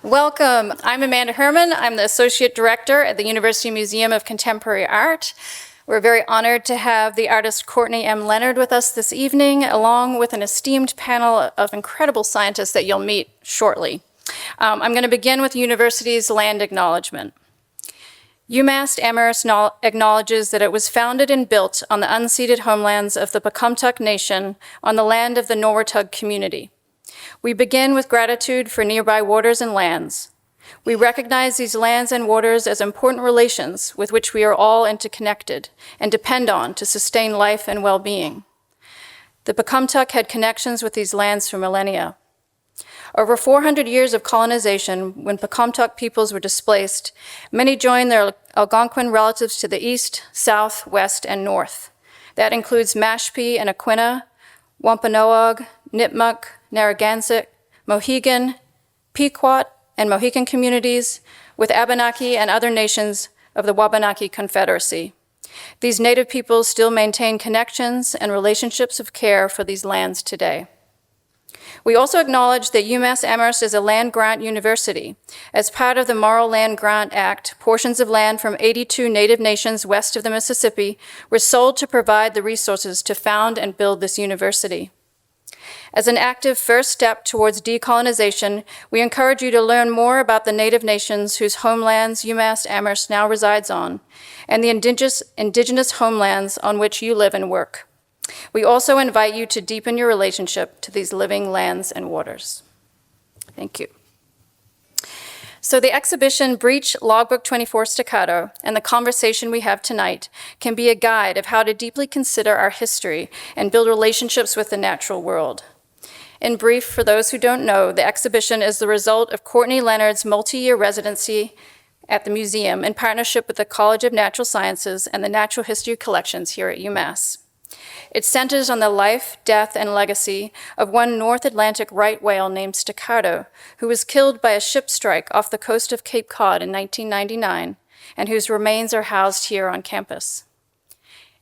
Welcome. I'm Amanda Herman. I'm the Associate Director at the University Museum of Contemporary Art. We're very honored to have the artist Courtney M. Leonard with us this evening, along with an esteemed panel of incredible scientists that you'll meet shortly. I'm going to begin with the university's land acknowledgement. UMass Amherst acknowledges that it was founded and built on the unceded homelands of the Pocumtuck Nation on the land of the Norwotug community. We begin with gratitude for nearby waters and lands. We recognize these lands and waters as important relations with which we are all interconnected and depend on to sustain life and well-being. The Pocumtuck had connections with these lands for millennia. Over 400 years of colonization, when Pocumtuck peoples were displaced, many joined their Algonquin relatives to the east, south, west, and north. That includes Mashpee and Aquinnah, Wampanoag, Nipmuc, Narragansett, Mohegan, Pequot, and Mohican communities, with Abenaki and other nations of the Wabanaki Confederacy. These native peoples still maintain connections and relationships of care for these lands today. We also acknowledge that UMass Amherst is a land-grant university. As part of the Morrill Land Grant Act, portions of land from 82 native nations west of the Mississippi were sold to provide the resources to found and build this university. As an active first step towards decolonization, we encourage you to learn more about the native nations whose homelands UMass Amherst now resides on, and the indigenous homelands on which you live and work. We also invite you to deepen your relationship to these living lands and waters. Thank you. So the exhibition Breach Logbook 24 Staccato and the conversation we have tonight can be a guide of how to deeply consider our history and build relationships with the natural world. In brief, for those who don't know, the exhibition is the result of Courtney Leonard's multi-year residency at the museum in partnership with the College of Natural Sciences and the Natural History Collections here at UMass. It centers on the life, death, and legacy of one North Atlantic right whale named Staccato, who was killed by a ship strike off the coast of Cape Cod in 1999, and whose remains are housed here on campus.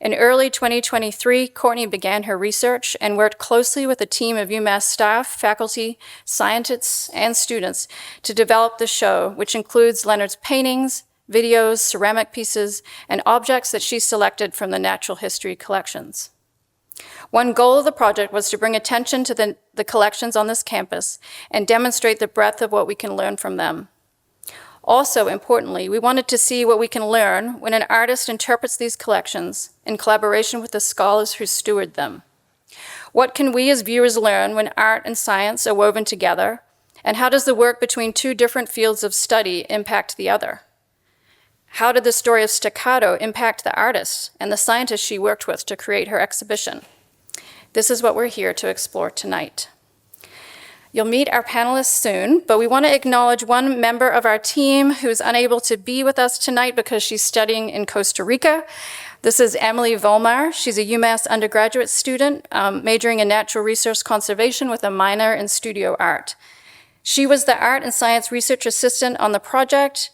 In early 2023, Courtney began her research and worked closely with a team of UMass staff, faculty, scientists, and students to develop the show, which includes Leonard's paintings, videos, ceramic pieces, and objects that she selected from the natural history collections. One goal of the project was to bring attention to the collections on this campus and demonstrate the breadth of what we can learn from them. Also, importantly, we wanted to see what we can learn when an artist interprets these collections in collaboration with the scholars who steward them. What can we as viewers learn when art and science are woven together, and how does the work between two different fields of study impact the other? How did the story of Staccato impact the artist and the scientists she worked with to create her exhibition? This is what we're here to explore tonight. You'll meet our panelists soon, but we want to acknowledge one member of our team who's unable to be with us tonight because she's studying in Costa Rica. This is Emily Volmar. She's a UMass undergraduate student majoring in natural resource conservation with a minor in studio art. She was the art and science research assistant on the project,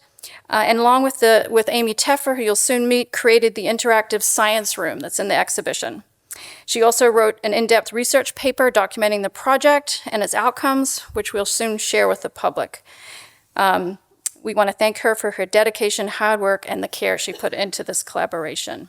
and along with Amy Teffer, who you'll soon meet, created the interactive science room that's in the exhibition. She also wrote an in-depth research paper documenting the project and its outcomes, which we'll soon share with the public. We want to thank her for her dedication, hard work, and the care she put into this collaboration.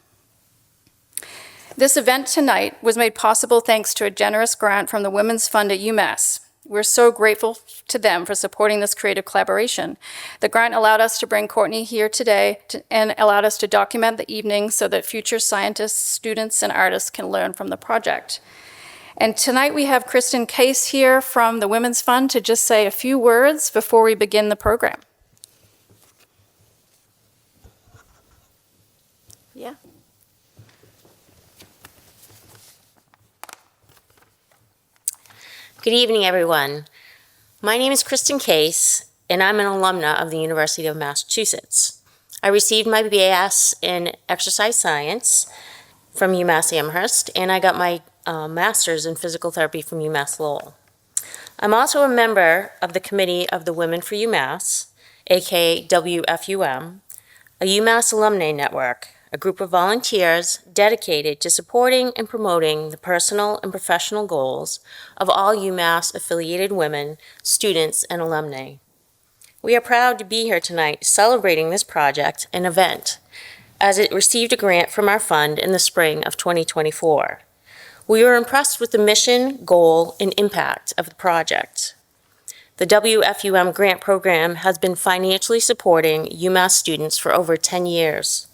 This event tonight was made possible thanks to a generous grant from the Women's Fund at UMass. We're so grateful to them for supporting this creative collaboration. The grant allowed us to bring Courtney here today and allowed us to document the evening so that future scientists, students, and artists can learn from the project. And tonight we have Kate Geis here from the Women's Fund to just say a few words before we begin the program. Yeah. Good evening, everyone. My name is Kate Geis, and I'm an alumna of the University of Massachusetts. I received my BS in exercise science from UMass Amherst, and I got my master's in physical therapy from UMass Lowell. I'm also a member of the Committee of the Women for UMass, aka WFUM, a UMass alumni network, a group of volunteers dedicated to supporting and promoting the personal and professional goals of all UMass-affiliated women, students, and alumni. We are proud to be here tonight celebrating this project and event, as it received a grant from our fund in the spring of 2024. We were impressed with the mission, goal, and impact of the project. The WFUM grant program has been financially supporting UMass students for over 10 years.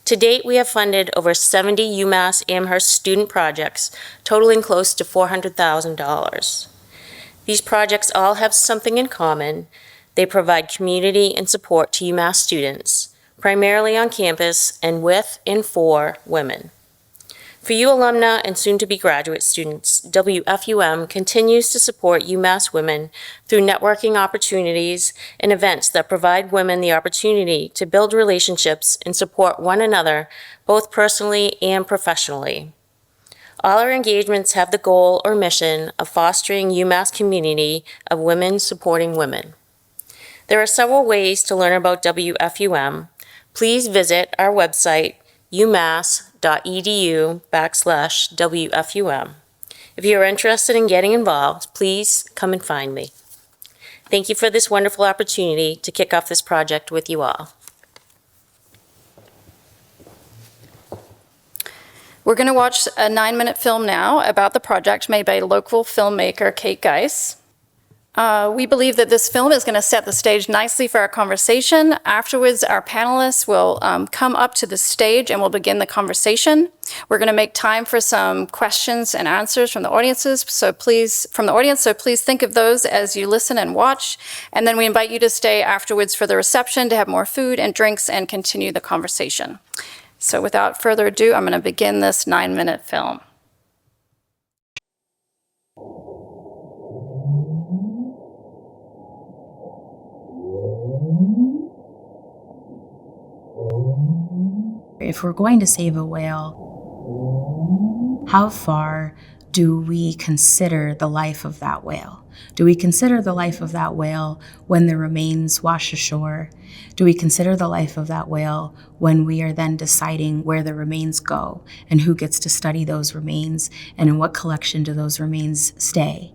To date, we have funded over 70 UMass Amherst student projects totaling close to $400,000. These projects all have something in common. They provide community and support to UMass students, primarily on campus and with and for women. For you alumna and soon-to-be graduate students, WFUM continues to support UMass women through networking opportunities and events that provide women the opportunity to build relationships and support one another, both personally and professionally. All our engagements have the goal or mission of fostering UMass community of women supporting women. There are several ways to learn about WFUM. Please visit our website, umass.edu/WFUM. If you are interested in getting involved, please come and find me. Thank you for this wonderful opportunity to kick off this project with you all. We're going to watch a 9-minute film now about the project made by local filmmaker Kate Geis. We believe that this film is going to set the stage nicely for our conversation. Afterwards, our panelists will come up to the stage and we'll begin the conversation. We're going to make time for some questions and answers from the audiences, so please think of those as you listen and watch. And then we invite you to stay afterwards for the reception to have more food and drinks and continue the conversation. So without further ado, I'm going to begin this 9-minute film. If we're going to save a whale, how far do we consider the life of that whale? Do we consider the life of that whale when the remains wash ashore? Do we consider the life of that whale when we are then deciding where the remains go and who gets to study those remains and in what collection do those remains stay?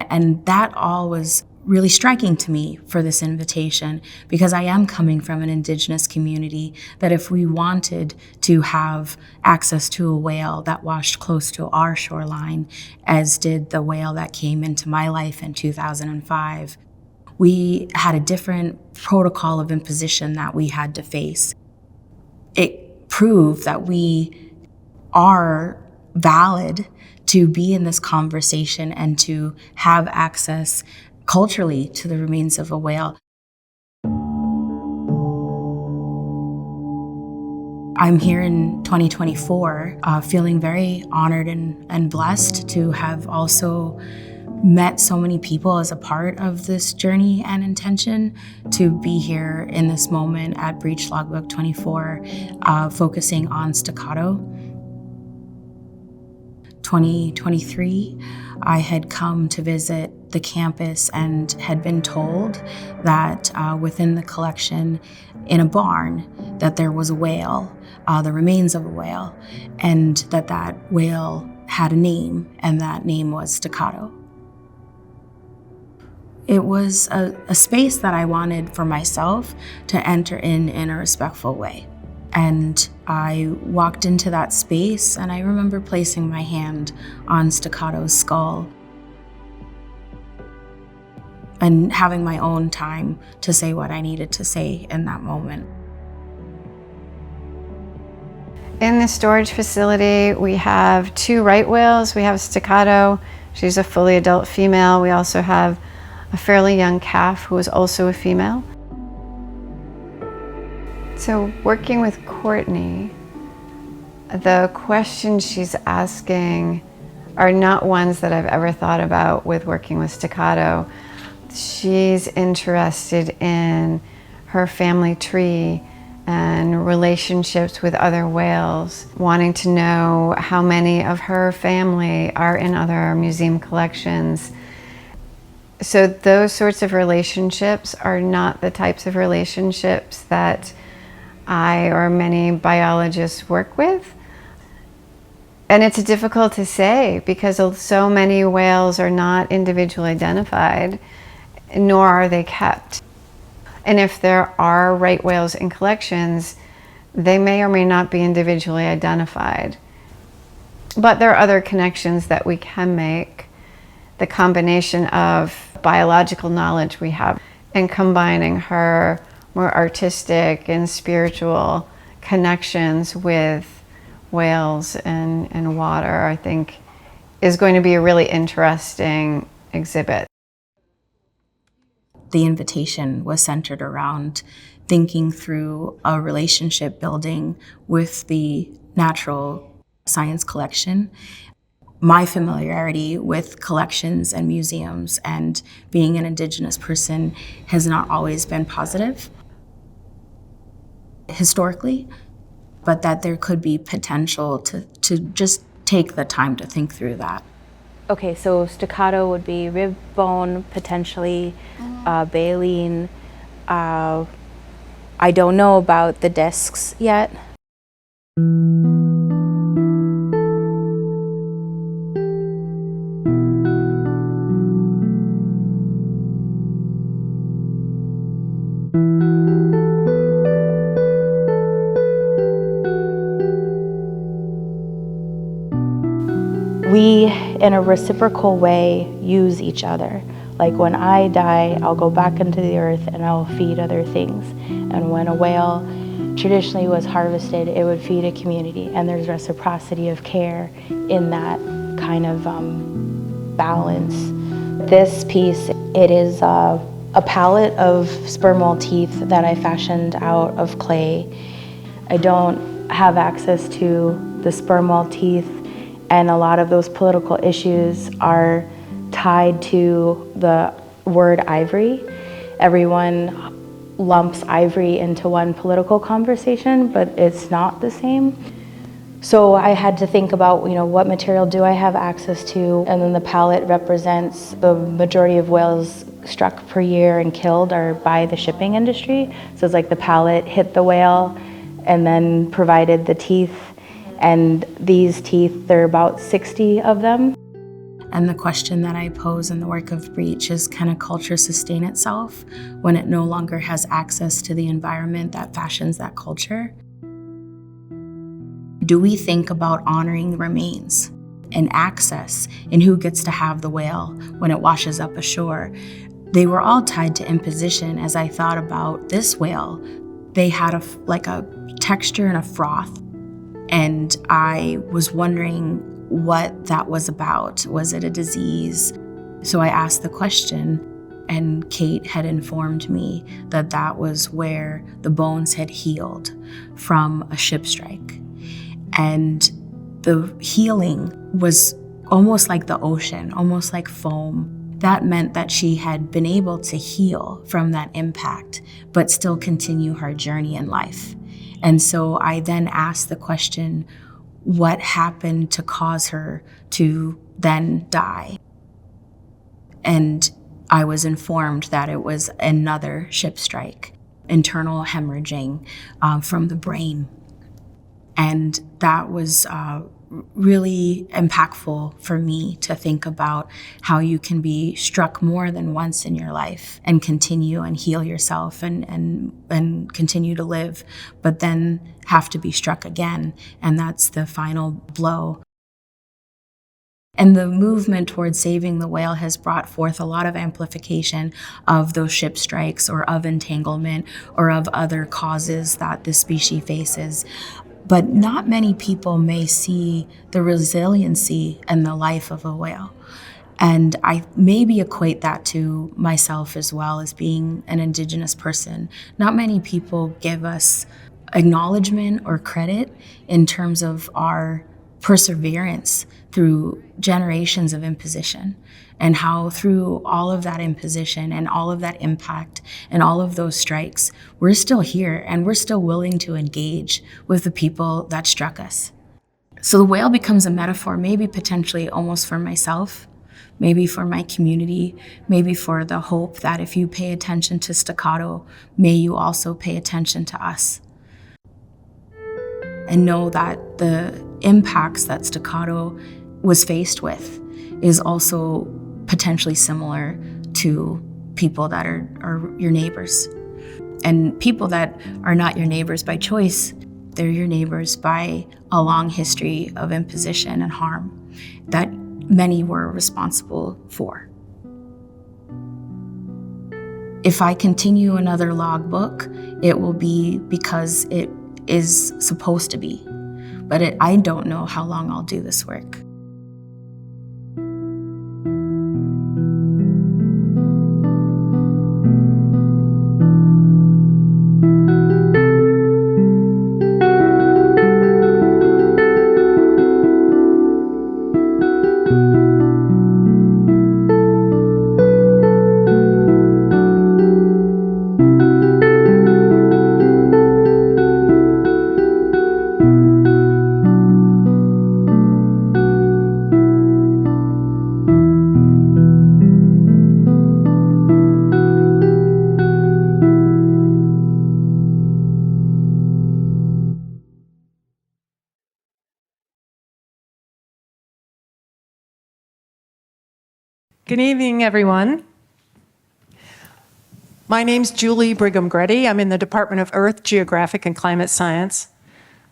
And that all was really striking to me for this invitation, because I am coming from an Indigenous community that if we wanted to have access to a whale that washed close to our shoreline, as did the whale that came into my life in 2005, we had a different protocol of imposition that we had to face. It proved that we are valid to be in this conversation and to have access culturally to the remains of a whale. I'm here in 2024, feeling very honored and blessed to have also met so many people as a part of this journey and intention to be here in this moment at Breach Logbook 24, focusing on Staccato. 2023, I had come to visit the campus and had been told that within the collection in a barn that there was a whale, the remains of a whale, and that whale had a name, and that name was Staccato. It was a space that I wanted for myself to enter in a respectful way. And I walked into that space and I remember placing my hand on Staccato's skull and having my own time to say what I needed to say in that moment. In the storage facility, we have 2 right whales. We have Staccato. She's a fully adult female. We also have a fairly young calf who is also a female. So working with Courtney, the questions she's asking are not ones that I've ever thought about with working with Staccato. She's interested in her family tree and relationships with other whales, wanting to know how many of her family are in other museum collections. So those sorts of relationships are not the types of relationships that I or many biologists work with. And it's difficult to say because so many whales are not individually identified, nor are they kept. And if there are right whales in collections, they may or may not be individually identified. But there are other connections that we can make. The combination of biological knowledge we have and combining her more artistic and spiritual connections with whales and water, I think, is going to be a really interesting exhibit. The invitation was centered around thinking through a relationship building with the natural science collection. My familiarity with collections and museums and being an Indigenous person has not always been positive historically, but that there could be potential to just take the time to think through that. Okay, so staccato would be rib bone, potentially baleen. I don't know about the discs yet. We, in a reciprocal way, use each other. Like when I die, I'll go back into the earth and I'll feed other things. And when a whale traditionally was harvested, it would feed a community. And there's reciprocity of care in that kind of balance. This piece, it is a palette of spermal teeth that I fashioned out of clay. I don't have access to the spermal teeth, and a lot of those political issues are tied to the word ivory. Everyone lumps ivory into one political conversation, but it's not the same. So I had to think about, what material do I have access to? And then the palette represents the majority of whales struck per year and killed are by the shipping industry. So it's like the palette hit the whale and then provided the teeth. And these teeth, there are about 60 of them. And the question that I pose in the work of Breach is, can a culture sustain itself when it no longer has access to the environment that fashions that culture? Do we think about honoring remains and access and who gets to have the whale when it washes up ashore? They were all tied to imposition. As I thought about this whale, they had a texture and a froth. And I was wondering what that was about. Was it a disease? So I asked the question, and Kate had informed me that that was where the bones had healed from a ship strike. And the healing was almost like the ocean, almost like foam. That meant that she had been able to heal from that impact, but still continue her journey in life. And so I then asked the question, what happened to cause her to then die? And I was informed that it was another ship strike, internal hemorrhaging from the brain. And that was really impactful for me to think about how you can be struck more than once in your life and continue and heal yourself and continue to live, but then have to be struck again. And that's the final blow. And the movement towards saving the whale has brought forth a lot of amplification of those ship strikes or of entanglement or of other causes that the species faces. But not many people may see the resiliency and the life of a whale. And I maybe equate that to myself as well as being an Indigenous person. Not many people give us acknowledgement or credit in terms of our perseverance through generations of imposition, and how through all of that imposition and all of that impact and all of those strikes, we're still here and we're still willing to engage with the people that struck us. So the whale becomes a metaphor, maybe potentially almost for myself, maybe for my community, maybe for the hope that if you pay attention to staccato, may you also pay attention to us. And know that the impacts that staccato was faced with is also potentially similar to people that are your neighbors. And people that are not your neighbors by choice, they're your neighbors by a long history of imposition and harm that many were responsible for. If I continue another logbook, it will be because it is supposed to be. But I don't know how long I'll do this work. Good evening, everyone. My name's Julie Brigham-Grette. I'm in the Department of Earth, Geographic, and Climate Science.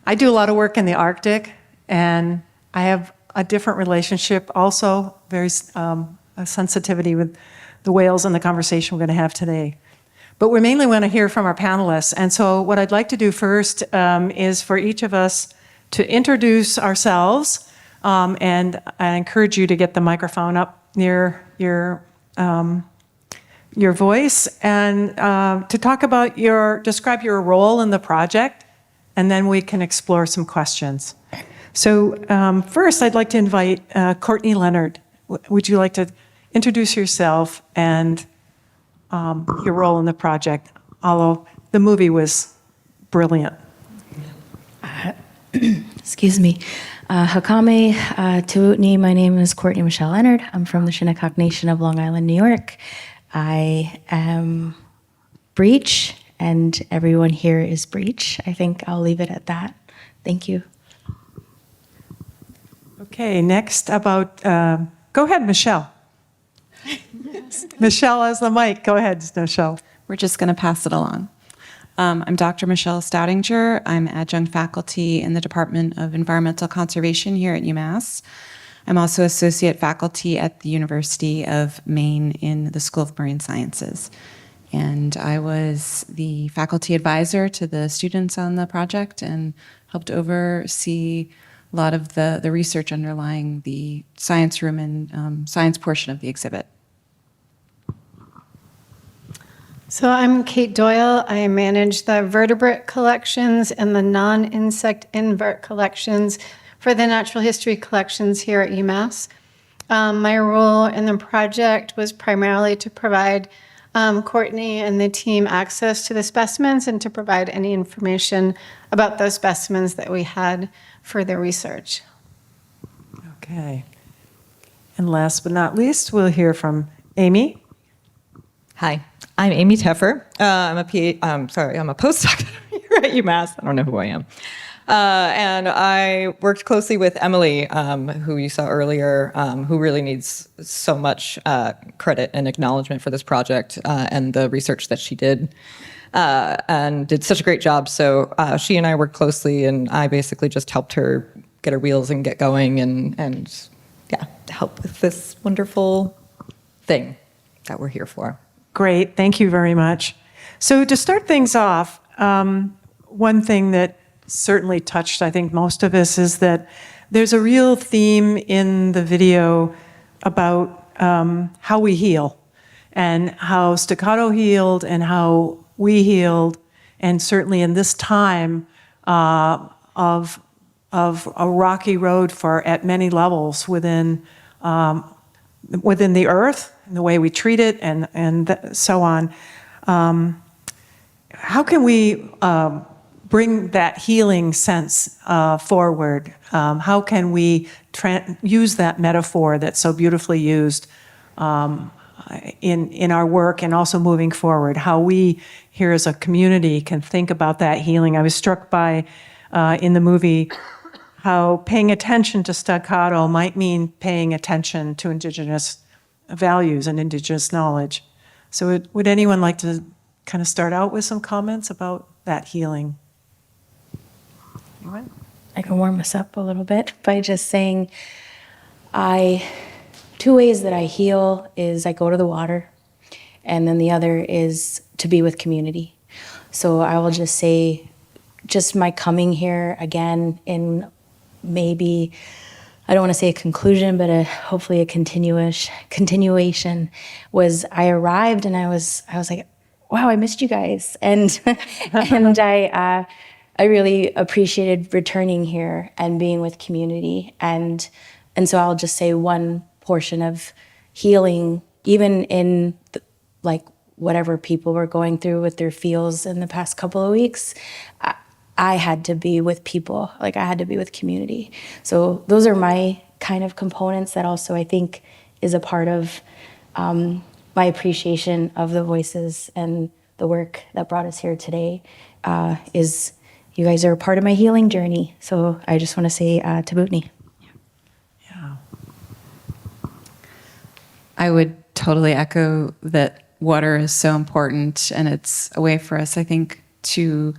I do a lot of work in the Arctic, and I have a different relationship, also very a sensitivity with the whales and the conversation we're going to have today. But we mainly want to hear from our panelists, and so what I'd like to do first is for each of us to introduce ourselves, and I encourage you to get the microphone up near your voice, and to talk about describe your role in the project, and then we can explore some questions. So first, I'd like to invite Courtney Leonard. Would you like to introduce yourself and your role in the project? Although the movie was brilliant. Excuse me. Hakame Tuutni, my name is Courtney Michelle Leonard. I'm from the Shinnecock Nation of Long Island, New York. I am Breach, and everyone here is Breach. I think I'll leave it at that. Thank you. Okay, next about, go ahead, Michelle. Michelle has the mic. Go ahead, Michelle. We're just going to pass it along. I'm Dr. Michelle Staudinger. I'm adjunct faculty in the Department of Environmental Conservation here at UMass. I'm also associate faculty at the University of Maine in the School of Marine Sciences. And I was the faculty advisor to the students on the project and helped oversee a lot of the research underlying the science room and science portion of the exhibit. So I'm Kate Doyle. I manage the vertebrate collections and the non-insect invert collections for the natural history collections here at UMass. My role in the project was primarily to provide Courtney and the team access to the specimens and to provide any information about those specimens that we had for the research. Okay. And last but not least, we'll hear from Amy. Hi, I'm Amy Teffer. I'm a postdoc here at UMass. I don't know who I am. And I worked closely with Emily, who you saw earlier, who really needs so much credit and acknowledgement for this project and the research that she did, and did such a great job. So she and I worked closely, and I basically just helped her get her wheels and get going and help with this wonderful thing that we're here for. Great, thank you very much. So to start things off, one thing that certainly touched, I think, most of us is that there's a real theme in the video about how we heal and how Staccato healed and how we healed, and certainly in this time of a rocky road at many levels within the earth, and the way we treat it, and so on. How can we bring that healing sense forward? How can we use that metaphor that's so beautifully used in our work and also moving forward? How we here as a community can think about that healing. I was struck by in the movie how paying attention to staccato might mean paying attention to Indigenous values and Indigenous knowledge. So would anyone like to kind of start out with some comments about that healing? Anyone? I can warm us up a little bit by just saying two ways that I heal is I go to the water, and then the other is to be with community. So I will just say, just my coming here again in maybe, I don't want to say a conclusion, but hopefully a continuation was I arrived and I was like, wow, I missed you guys. And I really appreciated returning here and being with community. And so I'll just say one portion of healing, even in whatever people were going through with their feels in the past couple of weeks, I had to be with people, I had to be with community. So those are my kind of components that also I think is a part of my appreciation of the voices and the work that brought us here today, is you guys are a part of my healing journey. So I just want to say tabutni. Yeah. I would totally echo that water is so important, and it's a way for us, I think, to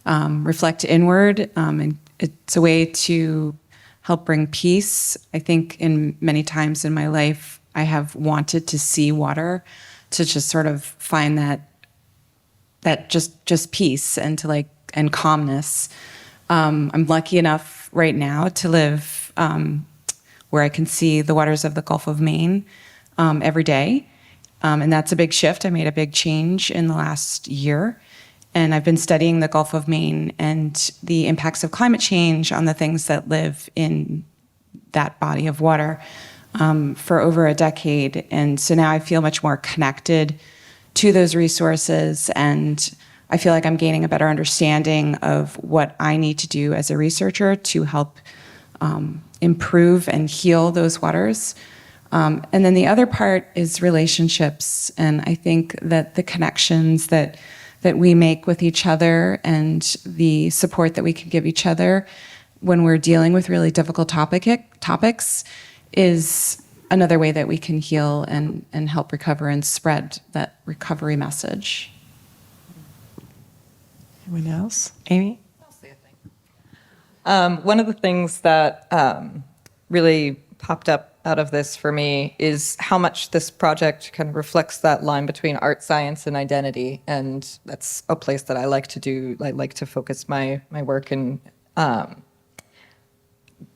reflect inward, and it's a way to help bring peace. I think in many times in my life, I have wanted to see water, to just sort of find that just peace and and calmness. I'm lucky enough right now to live where I can see the waters of the Gulf of Maine every day. And that's a big shift. I made a big change in the last year. And I've been studying the Gulf of Maine and the impacts of climate change on the things that live in that body of water for over a decade. And so now I feel much more connected to those resources, and I feel like I'm gaining a better understanding of what I need to do as a researcher to help improve and heal those waters. And then the other part is relationships. And I think that the connections that we make with each other and the support that we can give each other when we're dealing with really difficult topics is another way that we can heal and help recover and spread that recovery message. Anyone else? Amy? I'll say a thing. One of the things that really popped up out of this for me is how much this project kind of reflects that line between art, science, and identity. And that's a place that I like to do. I like to focus my work in.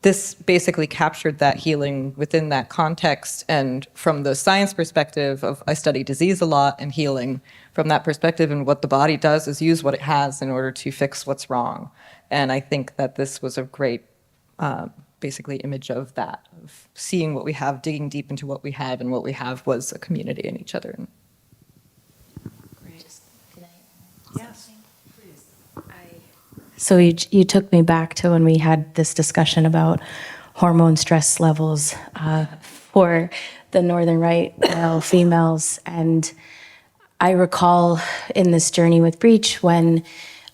This basically captured that healing within that context. And from the science perspective of, I study disease a lot and healing. From that perspective, and what the body does is use what it has in order to fix what's wrong. And I think that this was a great basically image of that, of seeing what we have, digging deep into what we have, and what we have was a community in each other. Yes. So you took me back to when we had this discussion about hormone stress levels for the northern right male females. And I recall in this journey with Breach when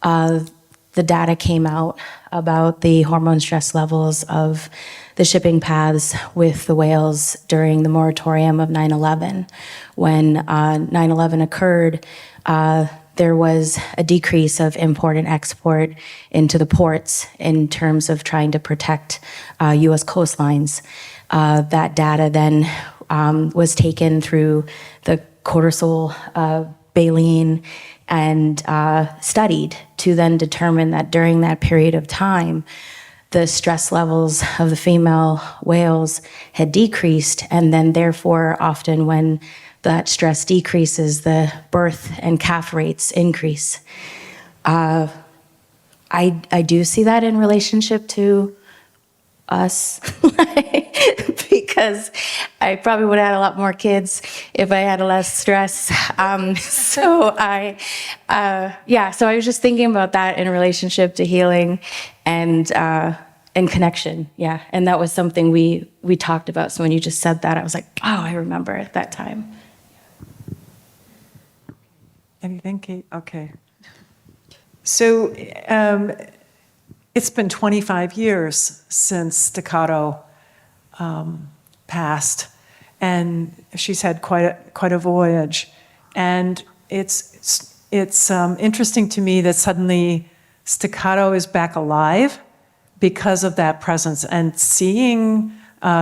the data came out about the hormone stress levels of the shipping paths with the whales during the moratorium of 9/11. When 9/11 occurred, there was a decrease of import and export into the ports in terms of trying to protect U.S. coastlines. That data then was taken through the cortisol baleen and studied to then determine that during that period of time, the stress levels of the female whales had decreased, and then therefore often when that stress decreases, the birth and calf rates increase. I do see that in relationship to us because I probably would have had a lot more kids if I had less stress. So I was just thinking about that in relationship to healing and connection. Yeah, and that was something we talked about. So when you just said that, I was like, oh, I remember at that time. Anything, Kate? Okay. So it's been 25 years since Staccato passed, and she's had quite a voyage. And it's it's interesting to me that suddenly Staccato is back alive because of that presence, and seeing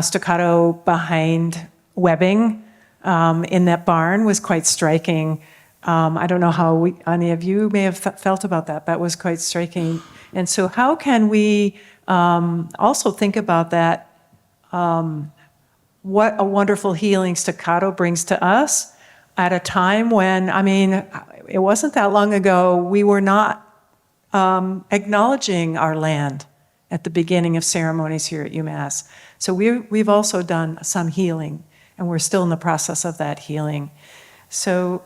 Staccato behind webbing in that barn was quite striking. I don't know how any of you may have felt about that. That was quite striking. And so how can we also think about that, what a wonderful healing Staccato brings to us at a time when, I mean, it wasn't that long ago, we were not acknowledging our land at the beginning of ceremonies here at UMass. So we've also done some healing, and we're still in the process of that healing. So,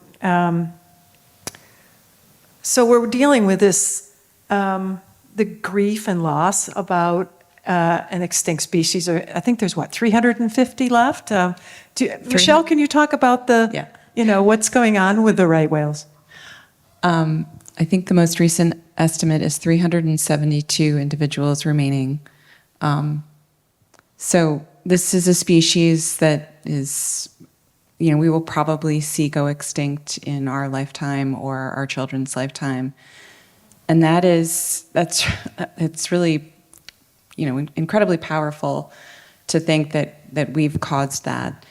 so we're dealing with this, the grief and loss about an extinct species. I think there's, 350 left? Michelle, can you talk about what's going on with the right whales? I think the most recent estimate is 372 individuals remaining. So this is a species that is, we will probably see go extinct in our lifetime or our children's lifetime. And it's really, incredibly powerful to think that we've caused that.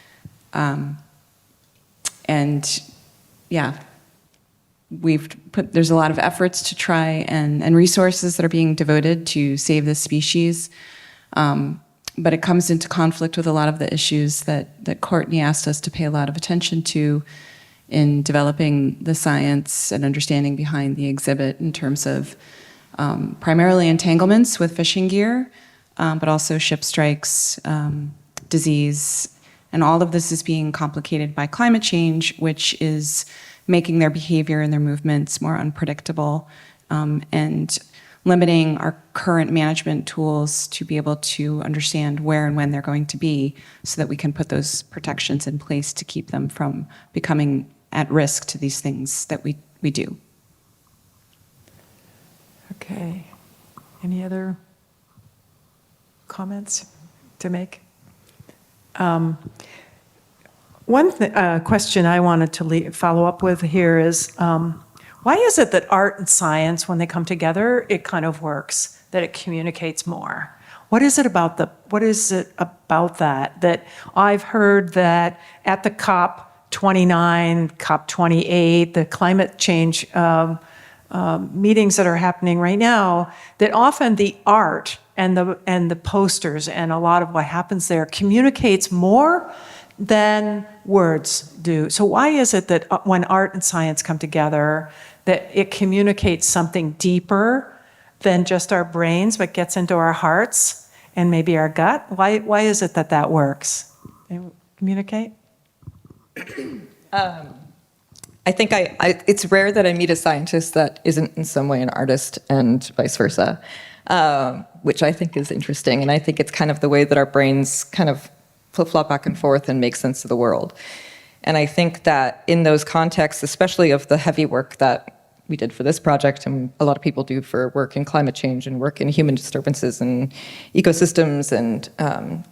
There's a lot of efforts to try and resources that are being devoted to save this species. But it comes into conflict with a lot of the issues that Courtney asked us to pay a lot of attention to in developing the science and understanding behind the exhibit in terms of primarily entanglements with fishing gear, but also ship strikes, disease, and all of this is being complicated by climate change, which is making their behavior and their movements more unpredictable, and limiting our current management tools to be able to understand where and when they're going to be so that we can put those protections in place to keep them from becoming at risk to these things that we do. Okay. Any other comments to make? One question I wanted to follow up with here is, why is it that art and science, when they come together, it kind of works, that it communicates more? What is it about that I've heard that at the COP29, COP28, the climate change meetings that are happening right now, that often the art and the posters and a lot of what happens there communicates more than words do. So why is it that when art and science come together, that it communicates something deeper than just our brains, but gets into our hearts and maybe our gut? Why is it that works? They communicate? I think it's rare that I meet a scientist that isn't in some way an artist and vice versa, which I think is interesting. And I think it's kind of the way that our brains kind of flip-flop back and forth and make sense of the world. And I think that in those contexts, especially of the heavy work that we did for this project, and a lot of people do for work in climate change and work in human disturbances and ecosystems and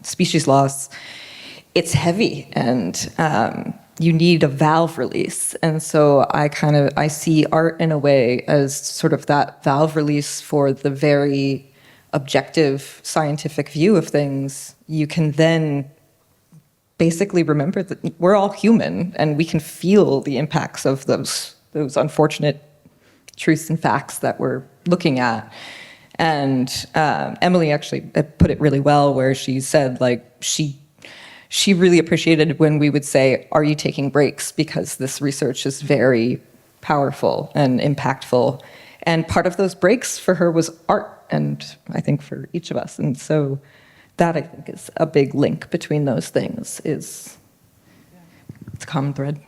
species loss, it's heavy and you need a valve release. And so I see art in a way as sort of that valve release for the very objective scientific view of things. You can then basically remember that we're all human and we can feel the impacts of those unfortunate truths and facts that we're looking at. And Emily actually put it really well, where she said, like, she really appreciated when we would say, "Are you taking breaks?" Because this research is very powerful and impactful. And part of those breaks for her was art, and I think for each of us. And so that, I think, is a big link between those things. It's a common thread.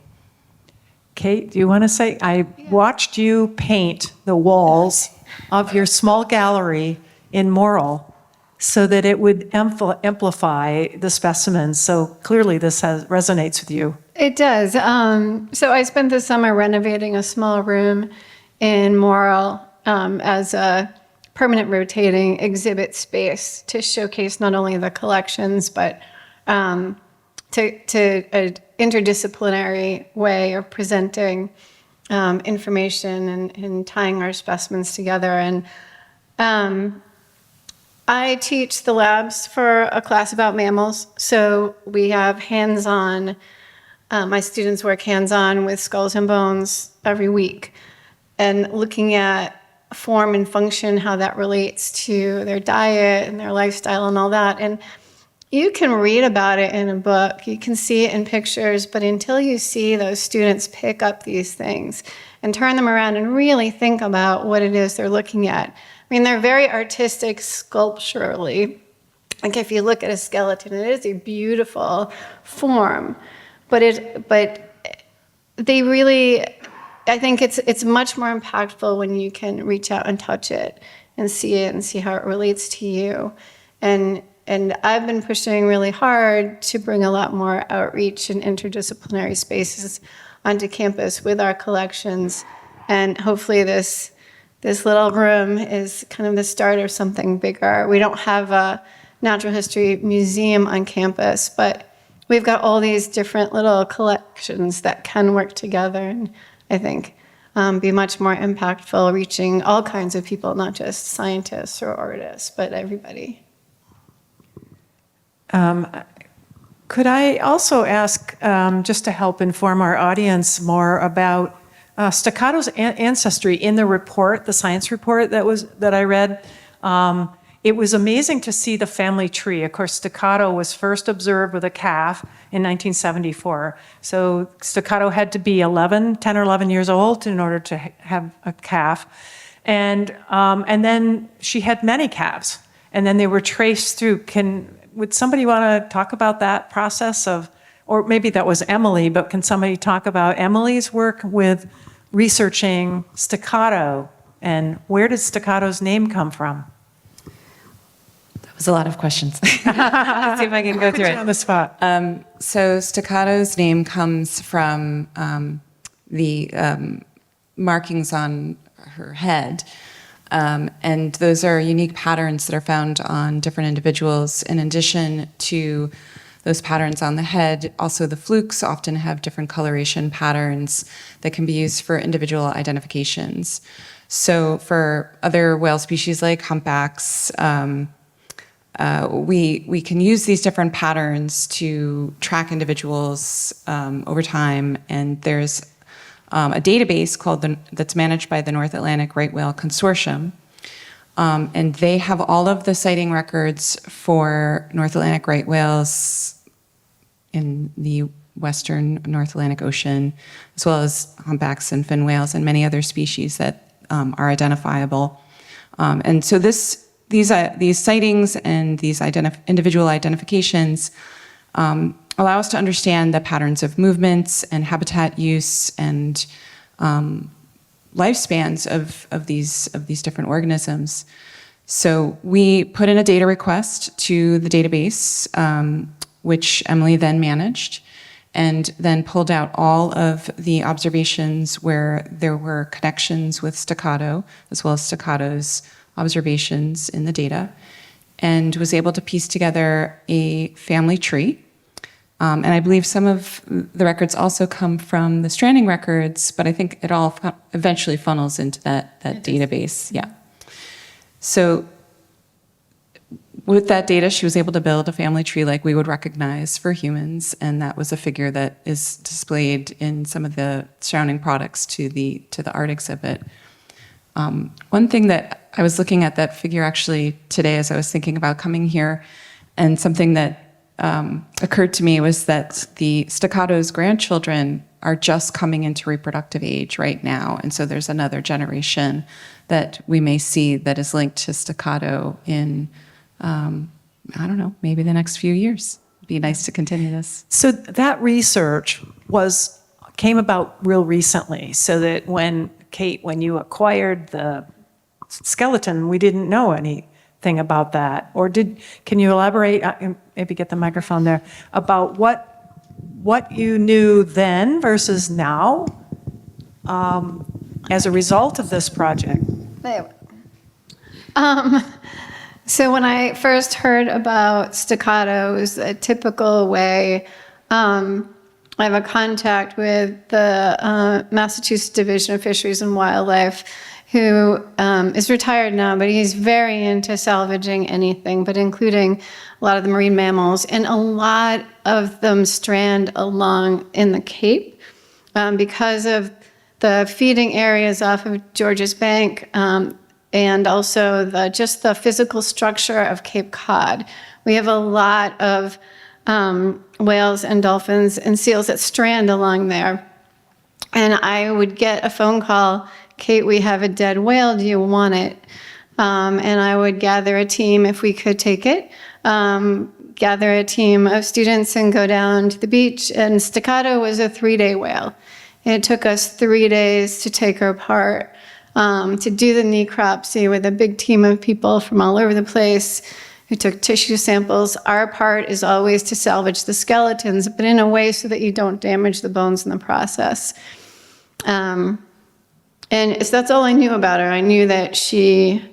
Kate, do you want to say? I watched you paint the walls of your small gallery in Morrill so that it would amplify the specimens. So clearly this resonates with you. It does. So I spent the summer renovating a small room in Morrill as a permanent rotating exhibit space to showcase not only the collections, but to an interdisciplinary way of presenting information and tying our specimens together. And I teach the labs for a class about mammals, so we have hands-on. My students work hands-on with skulls and bones every week, and looking at form and function, how that relates to their diet and their lifestyle and all that. And you can read about it in a book, you can see it in pictures, but until you see those students pick up these things and turn them around and really think about what it is they're looking at. I mean, they're very artistic sculpturally. Like if you look at a skeleton, it is a beautiful form, but they really, I think it's much more impactful when you can reach out and touch it and see how it relates to you. And I've been pushing really hard to bring a lot more outreach and interdisciplinary spaces onto campus with our collections. And hopefully this little room is kind of the start of something bigger. We don't have a natural history museum on campus, but we've got all these different little collections that can work together and I think be much more impactful, reaching all kinds of people, not just scientists or artists, but everybody. Could I also ask, just to help inform our audience more about Staccato's ancestry in the report, the science report that I read? It was amazing to see the family tree. Of course, Staccato was first observed with a calf in 1974. So Staccato had to be 10 or 11 years old in order to have a calf. And then she had many calves. And then they were traced through. Would somebody want to talk about that process of, or maybe that was Emily, but can somebody talk about Emily's work with researching Staccato and where did Staccato's name come from? That was a lot of questions. Let's see if I can go through it. On the spot. So Staccato's name comes from the markings on her head. And those are unique patterns that are found on different individuals. In addition to those patterns on the head, also the flukes often have different coloration patterns that can be used for individual identifications. So for other whale species like humpbacks, we can use these different patterns to track individuals over time, and there's a database that's managed by the North Atlantic Right Whale Consortium, and they have all of the sighting records for North Atlantic right whales in the western North Atlantic Ocean, as well as humpbacks and fin whales and many other species that are identifiable. And so these sightings and these individual identifications allow us to understand the patterns of movements and habitat use and lifespans of these different organisms. So we put in a data request to the database, which Emily then managed, and then pulled out all of the observations where there were connections with Staccato, as well as Staccato's observations in the data, and was able to piece together a family tree. And I believe some of the records also come from the stranding records, but I think it all eventually funnels into that database. Yeah. So with that data, she was able to build a family tree like we would recognize for humans, and that was a figure that is displayed in some of the surrounding products to the art exhibit. One thing that I was looking at that figure actually today as I was thinking about coming here, and something that occurred to me was that the Staccato's grandchildren are just coming into reproductive age right now, and so there's another generation that we may see that is linked to Staccato in, I don't know, maybe the next few years. It'd be nice to continue this. So that research came about real recently, so that when you acquired the skeleton, we didn't know anything about that. Or can you elaborate, maybe get the microphone there, about what you knew then versus now as a result of this project? So when I first heard about Staccato, it was a typical way I have a contact with the Massachusetts Division of Fisheries and Wildlife who is retired now, but he's very into salvaging anything, but including a lot of the marine mammals. And a lot of them strand along in the Cape because of the feeding areas off of Georges Bank and also just the physical structure of Cape Cod. We have a lot of whales and dolphins and seals that strand along there. And I would get a phone call, Kate, we have a dead whale, do you want it? And I would gather a team if we could take it, gather a team of students and go down to the beach. And Staccato was a 3-day whale. It took us 3 days to take her apart, to do the necropsy with a big team of people from all over the place who took tissue samples. Our part is always to salvage the skeletons, but in a way so that you don't damage the bones in the process. And so that's all I knew about her. I knew that she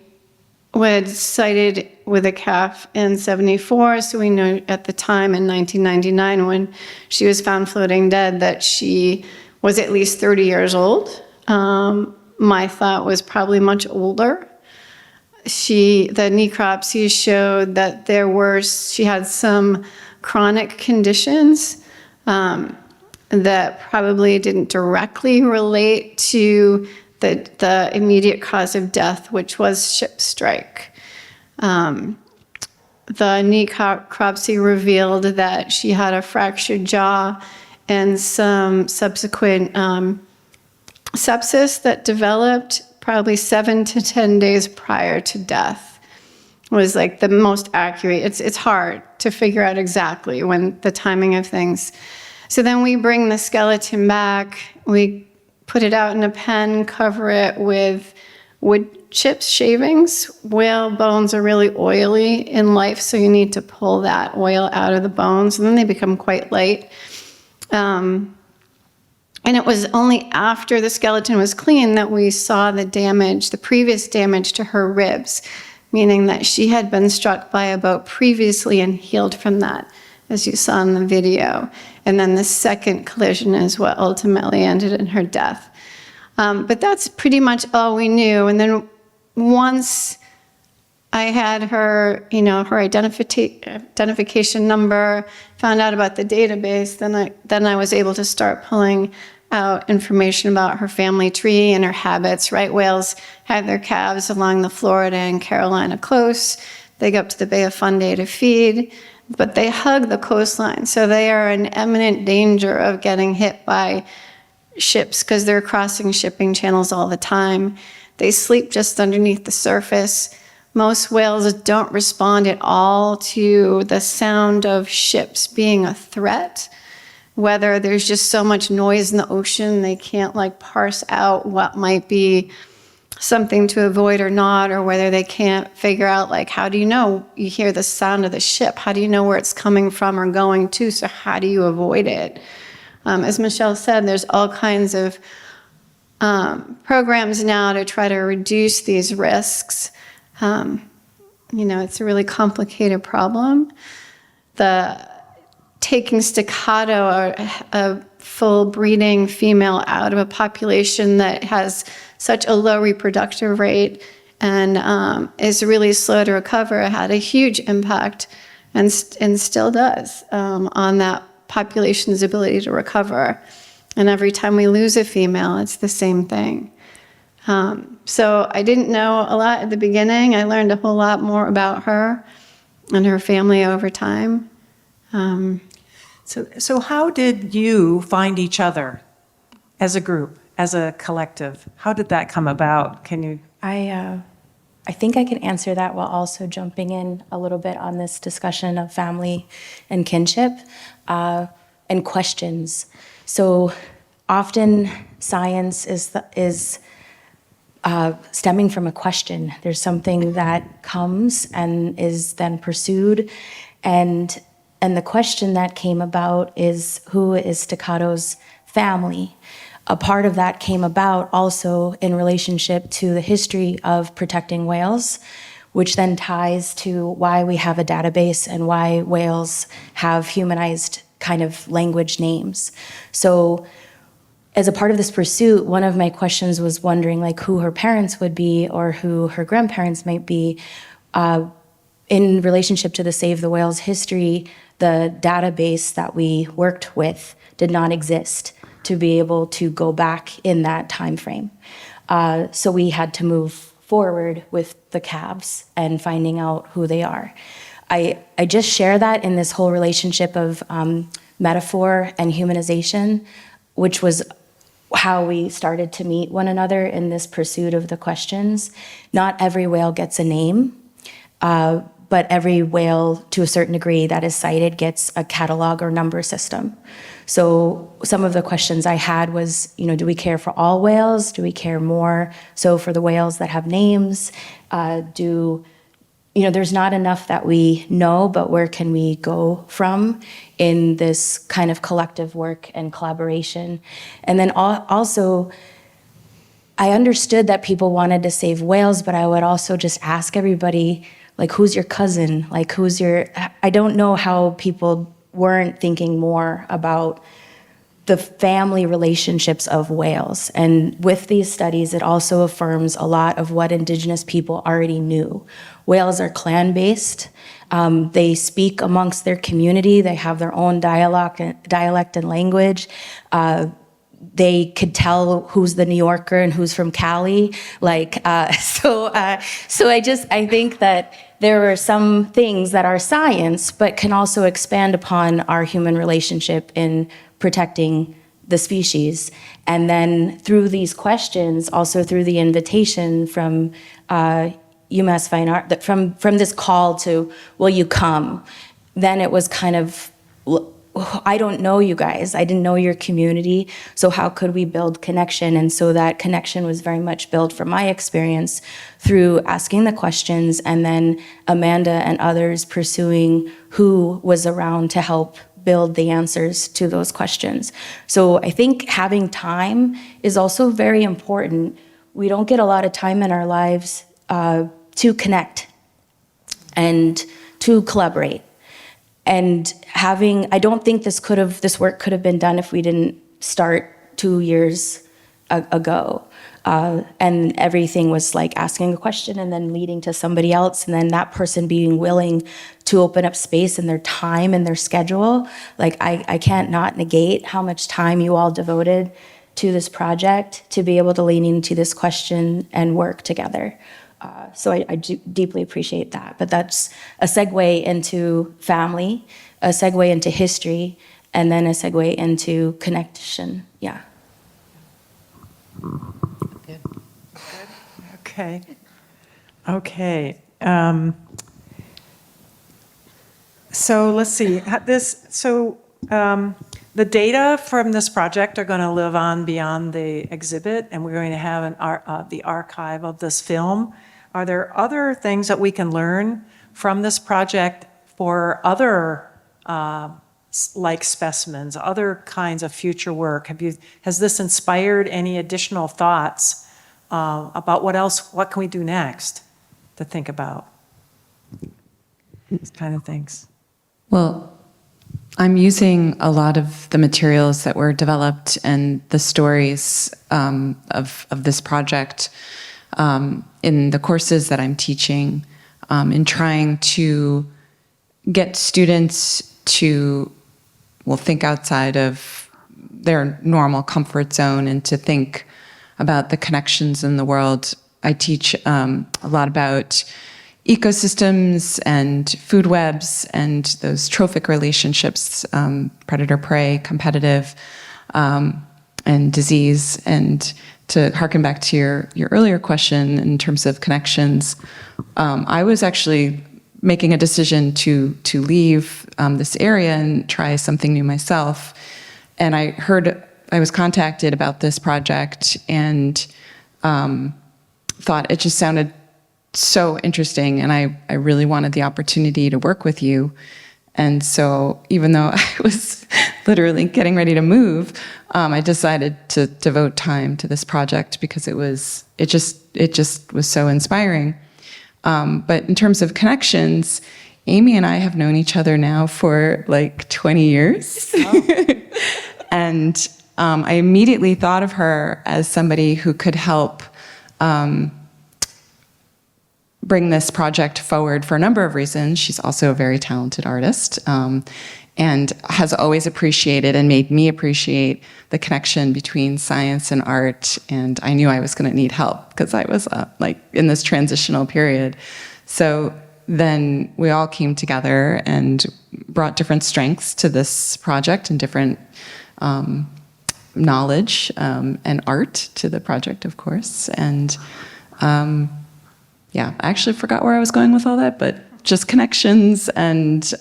was sighted with a calf in 74, so we know at the time in 1999 when she was found floating dead that she was at least 30 years old. My thought was probably much older. The necropsy showed that she had some chronic conditions that probably didn't directly relate to the immediate cause of death, which was ship strike. The necropsy revealed that she had a fractured jaw and some subsequent sepsis that developed probably 7 to 10 days prior to death. Was like the most accurate. It's hard to figure out exactly when the timing of things. So then we bring the skeleton back, we put it out in a pen, cover it with wood chips, shavings. Whale bones are really oily in life, so you need to pull that oil out of the bones, and then they become quite light. And it was only after the skeleton was clean that we saw the previous damage to her ribs, meaning that she had been struck by a boat previously and healed from that, as you saw in the video. And then the second collision is what ultimately ended in her death. But that's pretty much all we knew. And then once I had her, her identification number, found out about the database, then I was able to start pulling out information about her family tree and her habits. Right whales have their calves along the Florida and Carolina coast. They go up to the Bay of Fundy to feed, but they hug the coastline, so they are in imminent danger of getting hit by ships because they're crossing shipping channels all the time. They sleep just underneath the surface. Most whales don't respond at all to the sound of ships being a threat. Whether there's just so much noise in the ocean, they can't parse out what might be something to avoid or not, or whether they can't figure out how do you know? You hear the sound of the ship, how do you know where it's coming from or going to, so how do you avoid it? As Michelle said, there's all kinds of programs now to try to reduce these risks. It's a really complicated problem. Taking Staccato, a full breeding female, out of a population that has such a low reproductive rate and is really slow to recover had a huge impact and still does on that population's ability to recover. And every time we lose a female, it's the same thing. So I didn't know a lot at the beginning. I learned a whole lot more about her and her family over time. So how did you find each other as a group, as a collective? How did that come about? Can you? I think I can answer that while also jumping in a little bit on this discussion of family and kinship and questions. So often science is stemming from a question. There's something that comes and is then pursued, and the question that came about is, who is Staccato's family? A part of that came about also in relationship to the history of protecting whales, which then ties to why we have a database and why whales have humanized kind of language names. So as a part of this pursuit, one of my questions was wondering like who her parents would be or who her grandparents might be. In relationship to the Save the Whales history, the database that we worked with did not exist to be able to go back in that time frame. So we had to move forward with the calves and finding out who they are. I just share that in this whole relationship of metaphor and humanization, which was how we started to meet one another in this pursuit of the questions. Not every whale gets a name, but every whale, to a certain degree, that is cited gets a catalog or number system. So some of the questions I had was, do we care for all whales? Do we care more so for the whales that have names? There's not enough that we know, but where can we go from in this kind of collective work and collaboration? And then also, I understood that people wanted to save whales, but I would also just ask everybody, like, who's your cousin? Like, I don't know how people weren't thinking more about the family relationships of whales. And with these studies, it also affirms a lot of what Indigenous people already knew. Whales are clan-based. They speak amongst their community. They have their own dialect and language. They could tell who's the New Yorker and who's from Cali. So I think that there are some things that are science, but can also expand upon our human relationship in protecting the species. And then through these questions, also through the invitation from UMass Fine Art, from this call to, will you come? Then it was kind of, I don't know you guys. I didn't know your community. So how could we build connection? And so that connection was very much built from my experience through asking the questions and then Amanda and others pursuing who was around to help build the answers to those questions. So I think having time is also very important. We don't get a lot of time in our lives to connect and to collaborate. And I don't think this work could have been done if we didn't start 2 years ago. And everything was like asking a question and then leading to somebody else, and then that person being willing to open up space in their time and their schedule. Like I can't not negate how much time you all devoted to this project to be able to lean into this question and work together. So I deeply appreciate that. But that's a segue into family, a segue into history, and then a segue into connection. Yeah. Good. Okay. So let's see. The data from this project are going to live on beyond the exhibit, and we're going to have the archive of this film. Are there other things that we can learn from this project for other like specimens, other kinds of future work? Has this inspired any additional thoughts about what can we do next to think about? These kind of things. Well, I'm using a lot of the materials that were developed and the stories of this project in the courses that I'm teaching, in trying to get students to, think outside of their normal comfort zone and to think about the connections in the world. I teach a lot about ecosystems and food webs and those trophic relationships, predator-prey, competitive, and disease. And to harken back to your earlier question in terms of connections, I was actually making a decision to leave this area and try something new myself. And I was contacted about this project and thought it just sounded so interesting, and I really wanted the opportunity to work with you. And so even though I was literally getting ready to move, I decided to devote time to this project because it just was so inspiring. But in terms of connections, Amy and I have known each other now for like 20 years. And I immediately thought of her as somebody who could help bring this project forward for a number of reasons. She's also a very talented artist, and has always appreciated and made me appreciate the connection between science and art. And I knew I was going to need help because I was like in this transitional period. So then we all came together and brought different strengths to this project and different knowledge and art to the project, of course. And yeah, I actually forgot where I was going with all that, but just connections and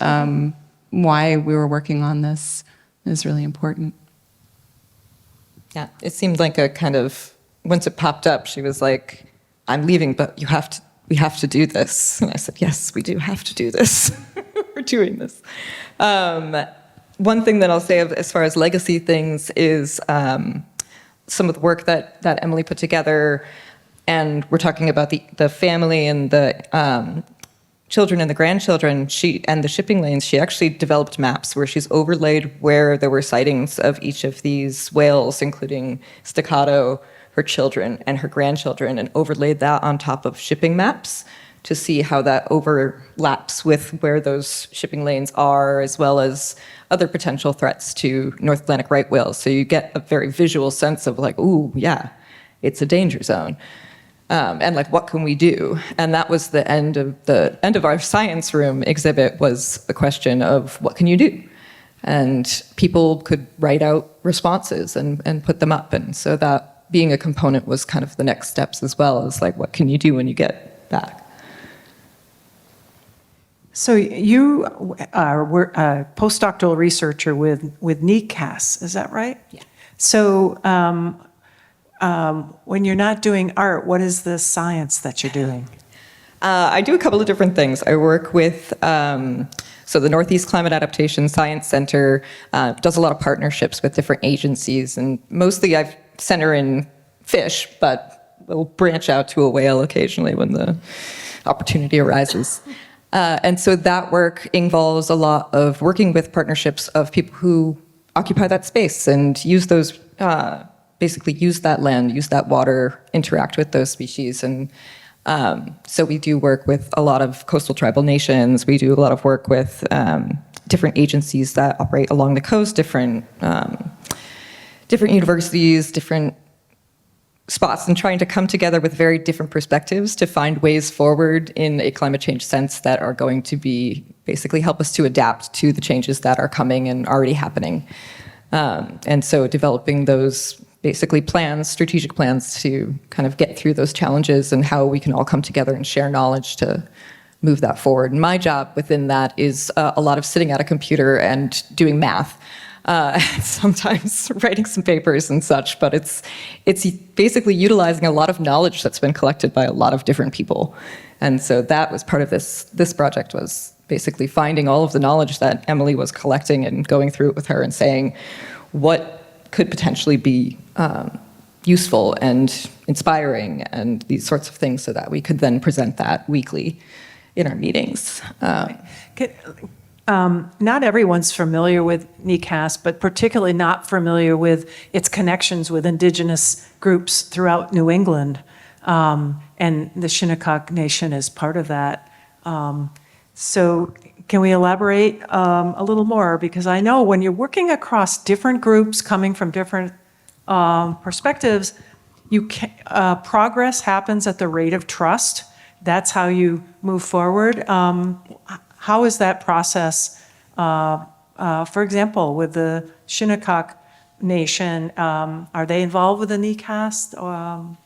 why we were working on this is really important. Yeah, it seemed like a kind of, once it popped up, she was like, I'm leaving, but we have to do this. And I said, yes, we do have to do this. We're doing this. One thing that I'll say as far as legacy things is some of the work that Emily put together, and we're talking about the family and the children and the grandchildren, and the shipping lanes. She actually developed maps where she's overlaid where there were sightings of each of these whales, including Staccato, her children, and her grandchildren, and overlaid that on top of shipping maps to see how that overlaps with where those shipping lanes are, as well as other potential threats to North Atlantic right whales. So you get a very visual sense of like, ooh, yeah, it's a danger zone. And like, what can we do? And that was the end of our science room exhibit, was the question of what can you do? And people could write out responses and put them up. And so that being a component was kind of the next steps as well, as like, what can you do when you get back? So you were a postdoctoral researcher with NCASC, is that right? Yeah. So when you're not doing art, what is the science that you're doing? I do a couple of different things. I work with, so the Northeast Climate Adaptation Science Center does a lot of partnerships with different agencies, and mostly I center in fish, but we'll branch out to a whale occasionally when the opportunity arises. And so that work involves a lot of working with partnerships of people who occupy that space and use those, basically use that land, use that water, interact with those species. And so we do work with a lot of coastal tribal nations. We do a lot of work with different agencies that operate along the coast, different universities, different spots, and trying to come together with very different perspectives to find ways forward in a climate change sense that are going to be basically help us to adapt to the changes that are coming and already happening. And so developing those basically plans, strategic plans to kind of get through those challenges and how we can all come together and share knowledge to move that forward. And my job within that is a lot of sitting at a computer and doing math. Sometimes writing some papers and such, but it's basically utilizing a lot of knowledge that's been collected by a lot of different people. And so that was part of this project, was basically finding all of the knowledge that Emily was collecting and going through it with her and saying what could potentially be useful and inspiring and these sorts of things, so that we could then present that weekly in our meetings. Not everyone's familiar with NCASC, but particularly not familiar with its connections with indigenous groups throughout New England. And the Shinnecock Nation is part of that. So can we elaborate a little more? Because I know when you're working across different groups coming from different perspectives, progress happens at the rate of trust. That's how you move forward. How is that process, for example, with the Shinnecock Nation? Are they involved with the NCASC?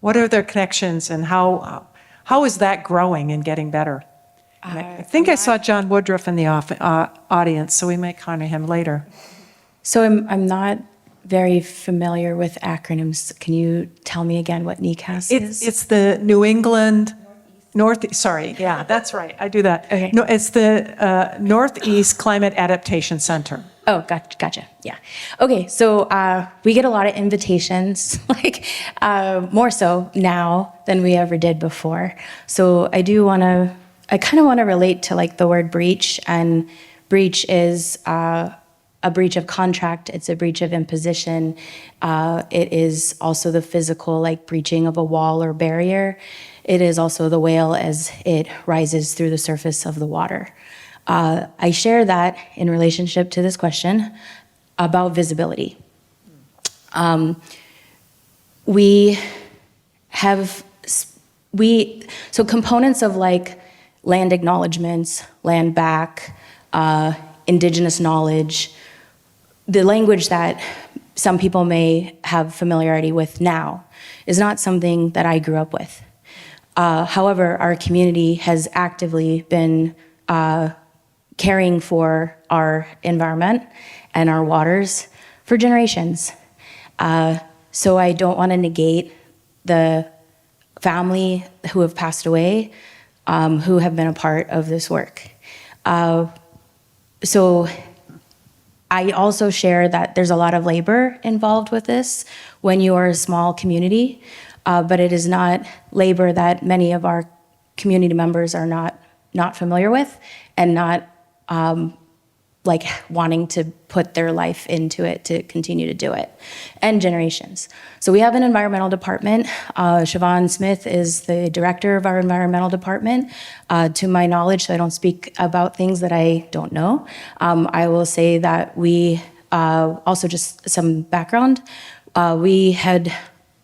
What are their connections, and how is that growing and getting better? I think I saw John Woodruff in the audience, so we may honor him later. So I'm not very familiar with acronyms. Can you tell me again what NCASC is? It's the New England... Sorry, yeah, that's right. I do that. Okay. No, it's the Northeast Climate Adaptation Center. Oh, gotcha. Yeah. Okay, so we get a lot of invitations, like more so now than we ever did before. So I do want to I kind of want to relate to like the word breach, and breach is a breach of contract. It's a breach of imposition. It is also the physical, like breaching of a wall or barrier. It is also the whale as it rises through the surface of the water. I share that in relationship to this question about visibility. So components of like land acknowledgements, land back, indigenous knowledge, the language that some people may have familiarity with now is not something that I grew up with. However, our community has actively been caring for our environment and our waters for generations. So I don't want to negate the family who have passed away, who have been a part of this work. So I also share that there's a lot of labor involved with this when you are a small community, but it is not labor that many of our community members are not familiar with and not like wanting to put their life into it to continue to do it, and generations. So we have an environmental department. Siobhan Smith is the director of our environmental department. To my knowledge, so I don't speak about things that I don't know, I will say that we, also just some background, we had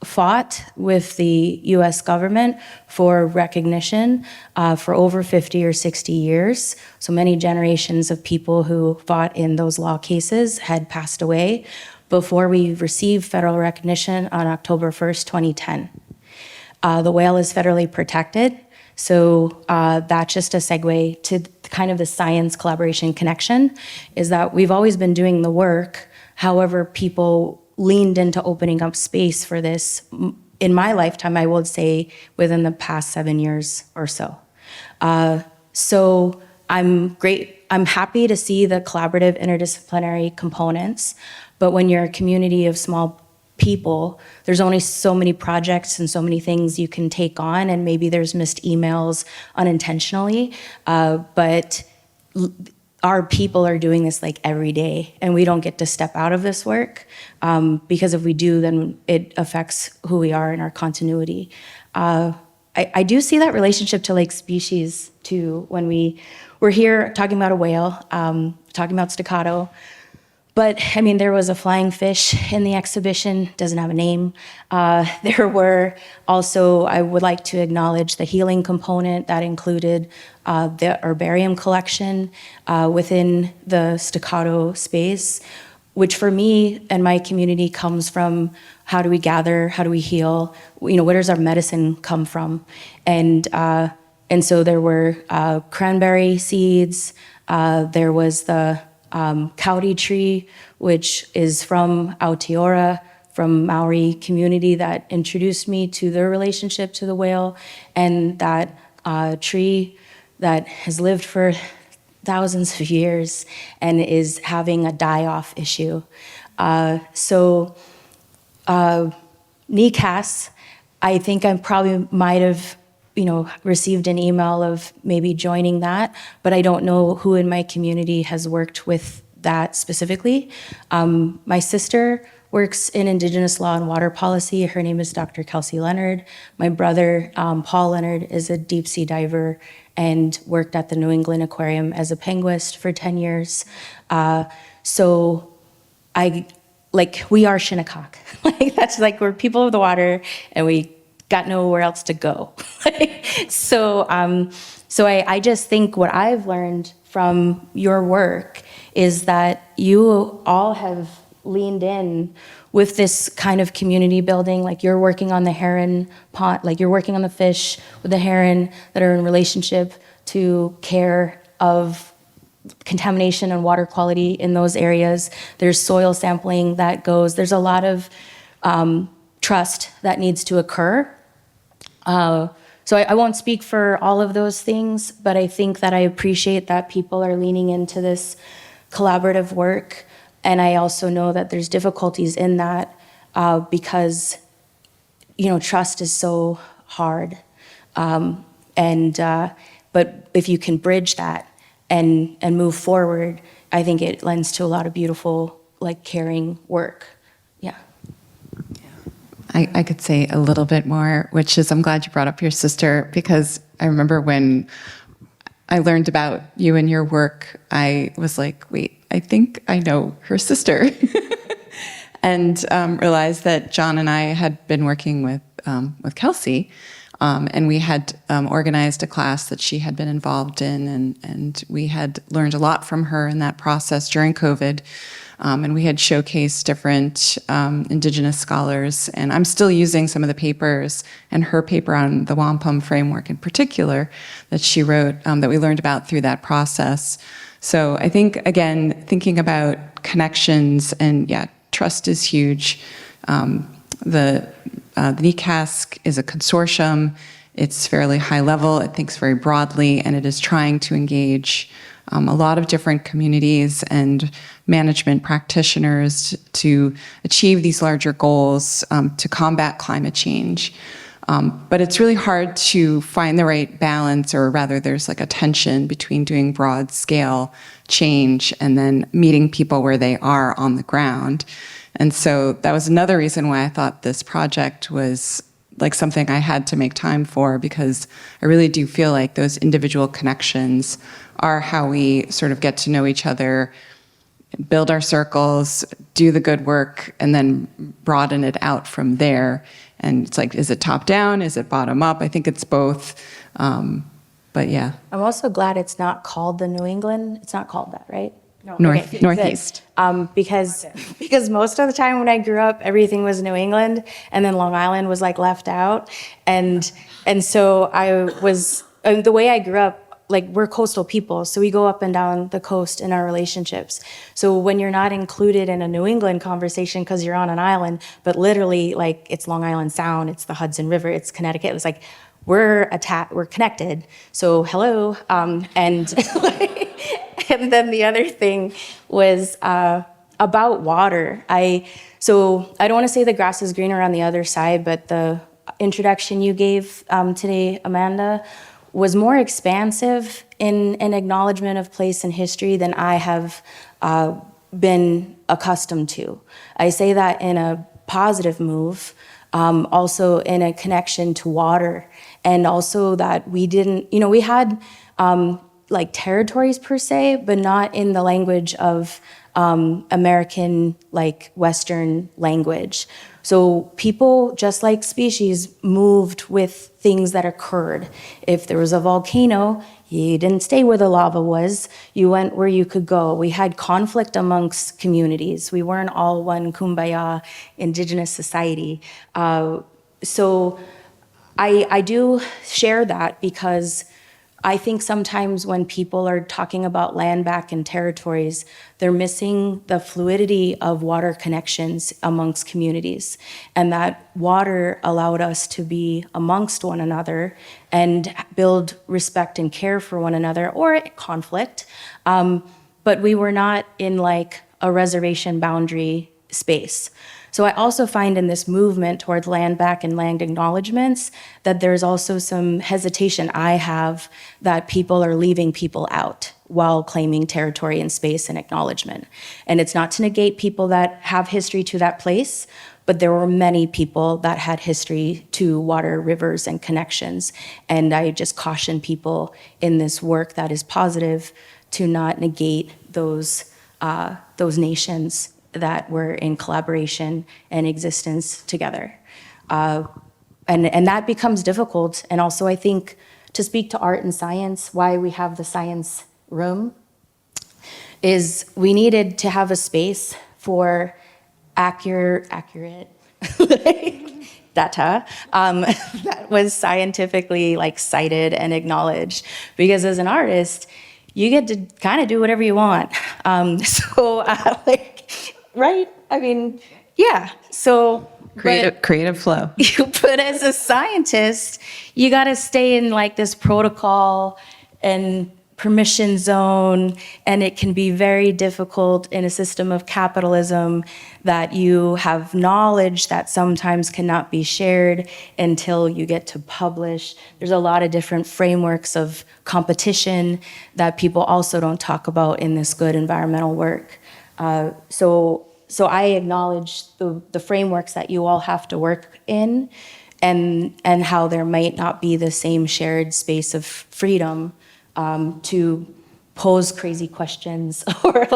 fought with the US government for recognition for over 50 or 60 years. So many generations of people who fought in those law cases had passed away before we received federal recognition on October 1st, 2010. The whale is federally protected, so that's just a segue to kind of the science collaboration connection, is that we've always been doing the work. However, people leaned into opening up space for this in my lifetime, I would say within the past 7 years or so. So I'm happy to see the collaborative interdisciplinary components, but when you're a community of small people, there's only so many projects and so many things you can take on, and maybe there's missed emails unintentionally, but our people are doing this like every day, and we don't get to step out of this work, because if we do, then it affects who we are and our continuity. I do see that relationship to like species too, when we're here talking about a whale, talking about staccato. But I mean, there was a flying fish in the exhibition, doesn't have a name. There were also, I would like to acknowledge the healing component that included the herbarium collection within the staccato space, which for me and my community comes from how do we gather, how do we heal, where does our medicine come from? And so there were cranberry seeds, there was the Kauri tree, which is from Aotearoa, from Maori community, that introduced me to their relationship to the whale, and that tree that has lived for thousands of years and is having a die-off issue. So NCASC, I think I probably might have received an email of maybe joining that, but I don't know who in my community has worked with that specifically. My sister works in Indigenous law and water policy. Her name is Dr. Kelsey Leonard. My brother, Paul Leonard, is a deep sea diver and worked at the New England Aquarium as a penguist for 10 years. So we are Shinnecock. That's we're people of the water, and we got nowhere else to go. So I just think what I've learned from your work is that you all have leaned in with this kind of community building. Like you're working on the heron pond, like you're working on the fish with the heron that are in relationship to care of contamination and water quality in those areas. There's soil sampling that goes, there's a lot of trust that needs to occur. So I won't speak for all of those things, but I think that I appreciate that people are leaning into this collaborative work. And I also know that there's difficulties in that because, trust is so hard. And But if you can bridge that and move forward, I think it lends to a lot of beautiful, like, caring work. Yeah. I could say a little bit more, which is I'm glad you brought up your sister, because I remember when I learned about you and your work, I was like, wait, I think I know her sister. And realized that John and I had been working with Kelsey, and we had organized a class that she had been involved in, and we had learned a lot from her in that process during COVID. And we had showcased different Indigenous scholars, and I'm still using some of the papers and her paper on the wampum framework in particular that she wrote, that we learned about through that process. So I think, again, thinking about connections, and yeah, trust is huge. The NCASC is a consortium. It's fairly high level. It thinks very broadly, and it is trying to engage a lot of different communities and management practitioners to achieve these larger goals to combat climate change. But it's really hard to find the right balance, or rather there's like a tension between doing broad scale change and then meeting people where they are on the ground. And so that was another reason why I thought this project was like something I had to make time for, because I really do feel like those individual connections are how we sort of get to know each other, build our circles, do the good work, and then broaden it out from there. And it's like, is it top down? Is it bottom up? I think it's both. But yeah. I'm also glad it's not called the New England. It's not called that, right? No. Northeast. Because most of the time when I grew up, everything was New England, and then Long Island was like left out. And so I was, the way I grew up, like, we're coastal people, so we go up and down the coast in our relationships. So when you're not included in a New England conversation because you're on an island, but literally, like, it's Long Island Sound, it's the Hudson River, it's Connecticut, it's like, we're connected. So hello, and and then the other thing was about water. So I don't want to say the grass is greener on the other side, but the introduction you gave today, Amanda, was more expansive in an acknowledgement of place and history than I have been accustomed to. I say that in a positive move, also in a connection to water, and also that we didn't, we had like territories per se, but not in the language of American, like Western language. So people, just like species, moved with things that occurred. If there was a volcano, you didn't stay where the lava was, you went where you could go. We had conflict amongst communities. We weren't all one kumbaya Indigenous society. So I do share that, because I think sometimes when people are talking about land back and territories, they're missing the fluidity of water connections amongst communities, and that water allowed us to be amongst one another and build respect and care for one another, or conflict, but we were not in like a reservation boundary space. So I also find in this movement towards land back and land acknowledgements that there's also some hesitation I have that people are leaving people out while claiming territory and space and acknowledgement. And it's not to negate people that have history to that place, but there were many people that had history to water, rivers, and connections. And I just caution people in this work that is positive to not negate those nations that were in collaboration and existence together. And that becomes difficult. And also, I think, to speak to art and science, why we have the science room is we needed to have a space for accurate data that was scientifically like cited and acknowledged. Because as an artist, you get to kind of do whatever you want. Right? I mean, yeah. So creative flow. But as a scientist, you got to stay in like this protocol and permission zone, and it can be very difficult in a system of capitalism that you have knowledge that sometimes cannot be shared until you get to publish. There's a lot of different frameworks of competition that people also don't talk about in this good environmental work. So I acknowledge the frameworks that you all have to work in, and how there might not be the same shared space of freedom to pose crazy questions or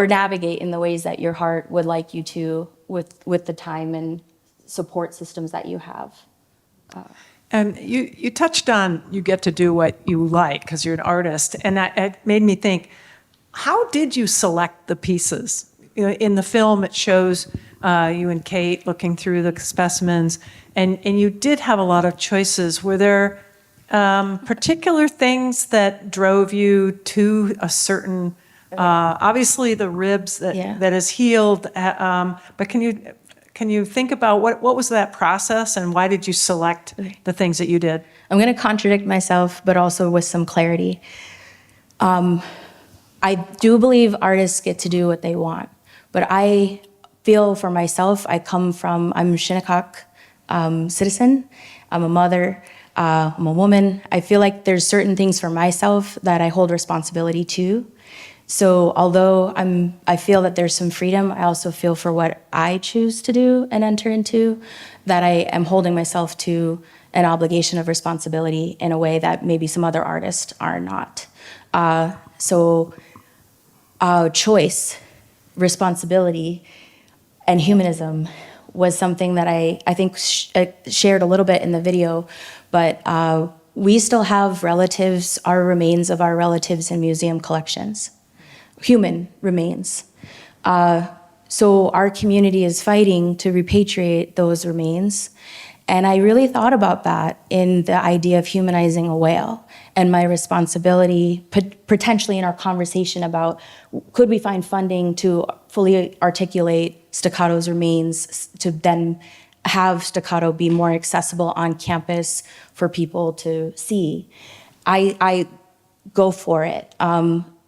navigate in the ways that your heart would like you to with the time and support systems that you have. And you touched on you get to do what you like because you're an artist, and it made me think, how did you select the pieces? You know, in the film, it shows you and Kate looking through the specimens, and you did have a lot of choices. Were there particular things that drove you to a certain, obviously the ribs that is healed, but can you think about what was that process and why did you select the things that you did? I'm going to contradict myself, but also with some clarity. I do believe artists get to do what they want, but I feel for myself, I'm a Shinnecock citizen, I'm a mother, I'm a woman. I feel like there's certain things for myself that I hold responsibility to. So although I feel that there's some freedom, I also feel for what I choose to do and enter into, that I am holding myself to an obligation of responsibility in a way that maybe some other artists are not. Choice, responsibility, and humanism was something that I think shared a little bit in the video, but we still have relatives, our remains of our relatives in museum collections, human remains. So our community is fighting to repatriate those remains. And I really thought about that in the idea of humanizing a whale and my responsibility, potentially in our conversation about could we find funding to fully articulate Staccato's remains to then have Staccato be more accessible on campus for people to see. I go for it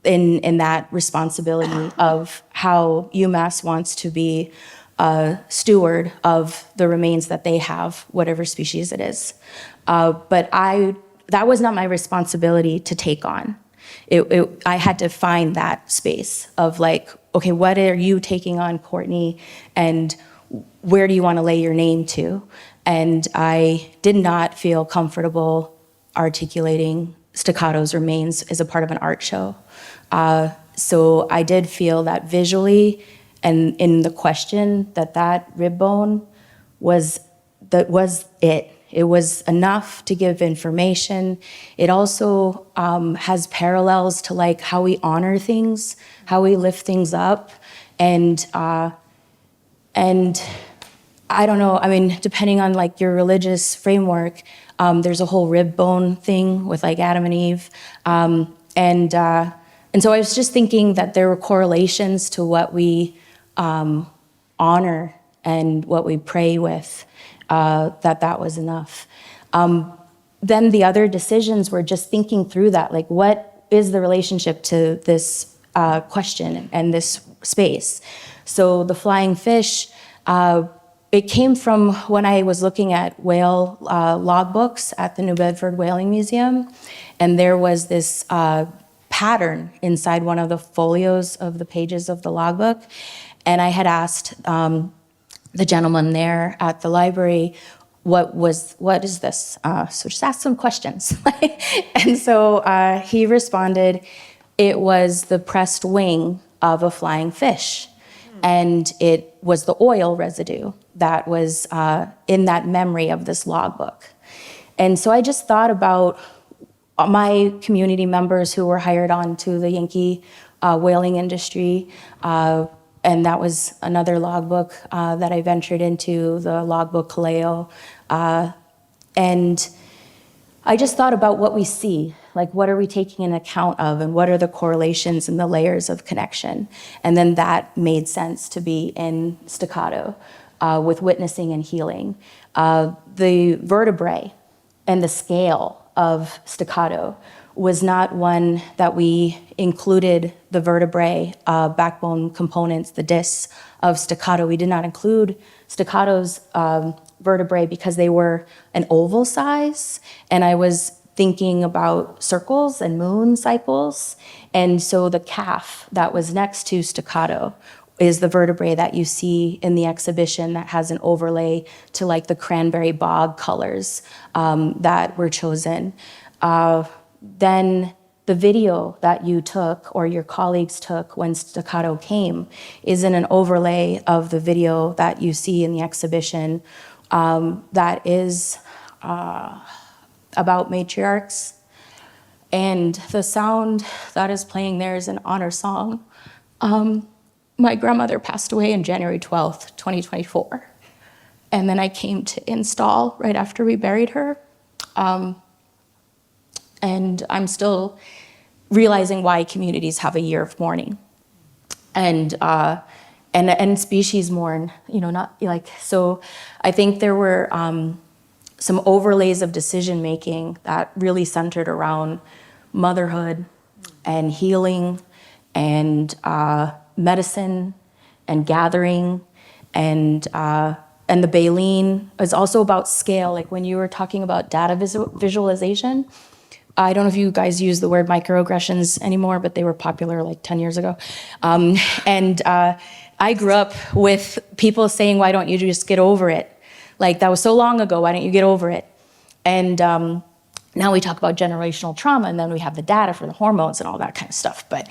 in that responsibility of how UMass wants to be a steward of the remains that they have, whatever species it is. But that was not my responsibility to take on. I had to find that space of like, okay, what are you taking on, Courtney, and where do you want to lay your name to? And I did not feel comfortable articulating Staccato's remains as a part of an art show. So I did feel that visually and in the question that rib bone was it. It was enough to give information. It also has parallels to like how we honor things, how we lift things up, and I don't know. I mean, depending on like your religious framework, there's a whole rib bone thing with like Adam and Eve, and so I was just thinking that there were correlations to what we honor and what we pray with. That was enough. Then the other decisions were just thinking through that, like what is the relationship to this question and this space? So the flying fish, it came from when I was looking at whale logbooks at the New Bedford Whaling Museum, and there was this pattern inside one of the folios of the pages of the logbook, and I had asked the gentleman there at the library, what is this? So just ask some questions. And so he responded, it was the pressed wing of a flying fish. And it was the oil residue that was in that memory of this logbook. And so I just thought about my community members who were hired on to the Yankee whaling industry, and that was another logbook that I ventured into, the logbook Kaleo. And I just thought about what we see, like what are we taking an account of and what are the correlations and the layers of connection? And then that made sense to be in Staccato with witnessing and healing. The vertebrae and the scale of Staccato was not one that we included the vertebrae, backbone components, the discs of Staccato. We did not include Staccato's vertebrae because they were an oval size, and I was thinking about circles and moon cycles. And so the calf that was next to Staccato is the vertebrae that you see in the exhibition that has an overlay to like the cranberry bog colors that were chosen. Then the video that you took or your colleagues took when Staccato came is in an overlay of the video that you see in the exhibition that is about matriarchs. And the sound that is playing there is an honor song. My grandmother passed away on January 12th, 2024. And then I came to install right after we buried her. And I'm still realizing why communities have a year of mourning. And species mourn, not like, so I think there were some overlays of decision making that really centered around motherhood and healing and medicine and gathering and the baleen is also about scale. Like when you were talking about data visualization, I don't know if you guys use the word microaggressions anymore, but they were popular like 10 years ago. I grew up with people saying, why don't you just get over it? Like that was so long ago, why don't you get over it? And now we talk about generational trauma, and then we have the data for the hormones and all that kind of stuff. But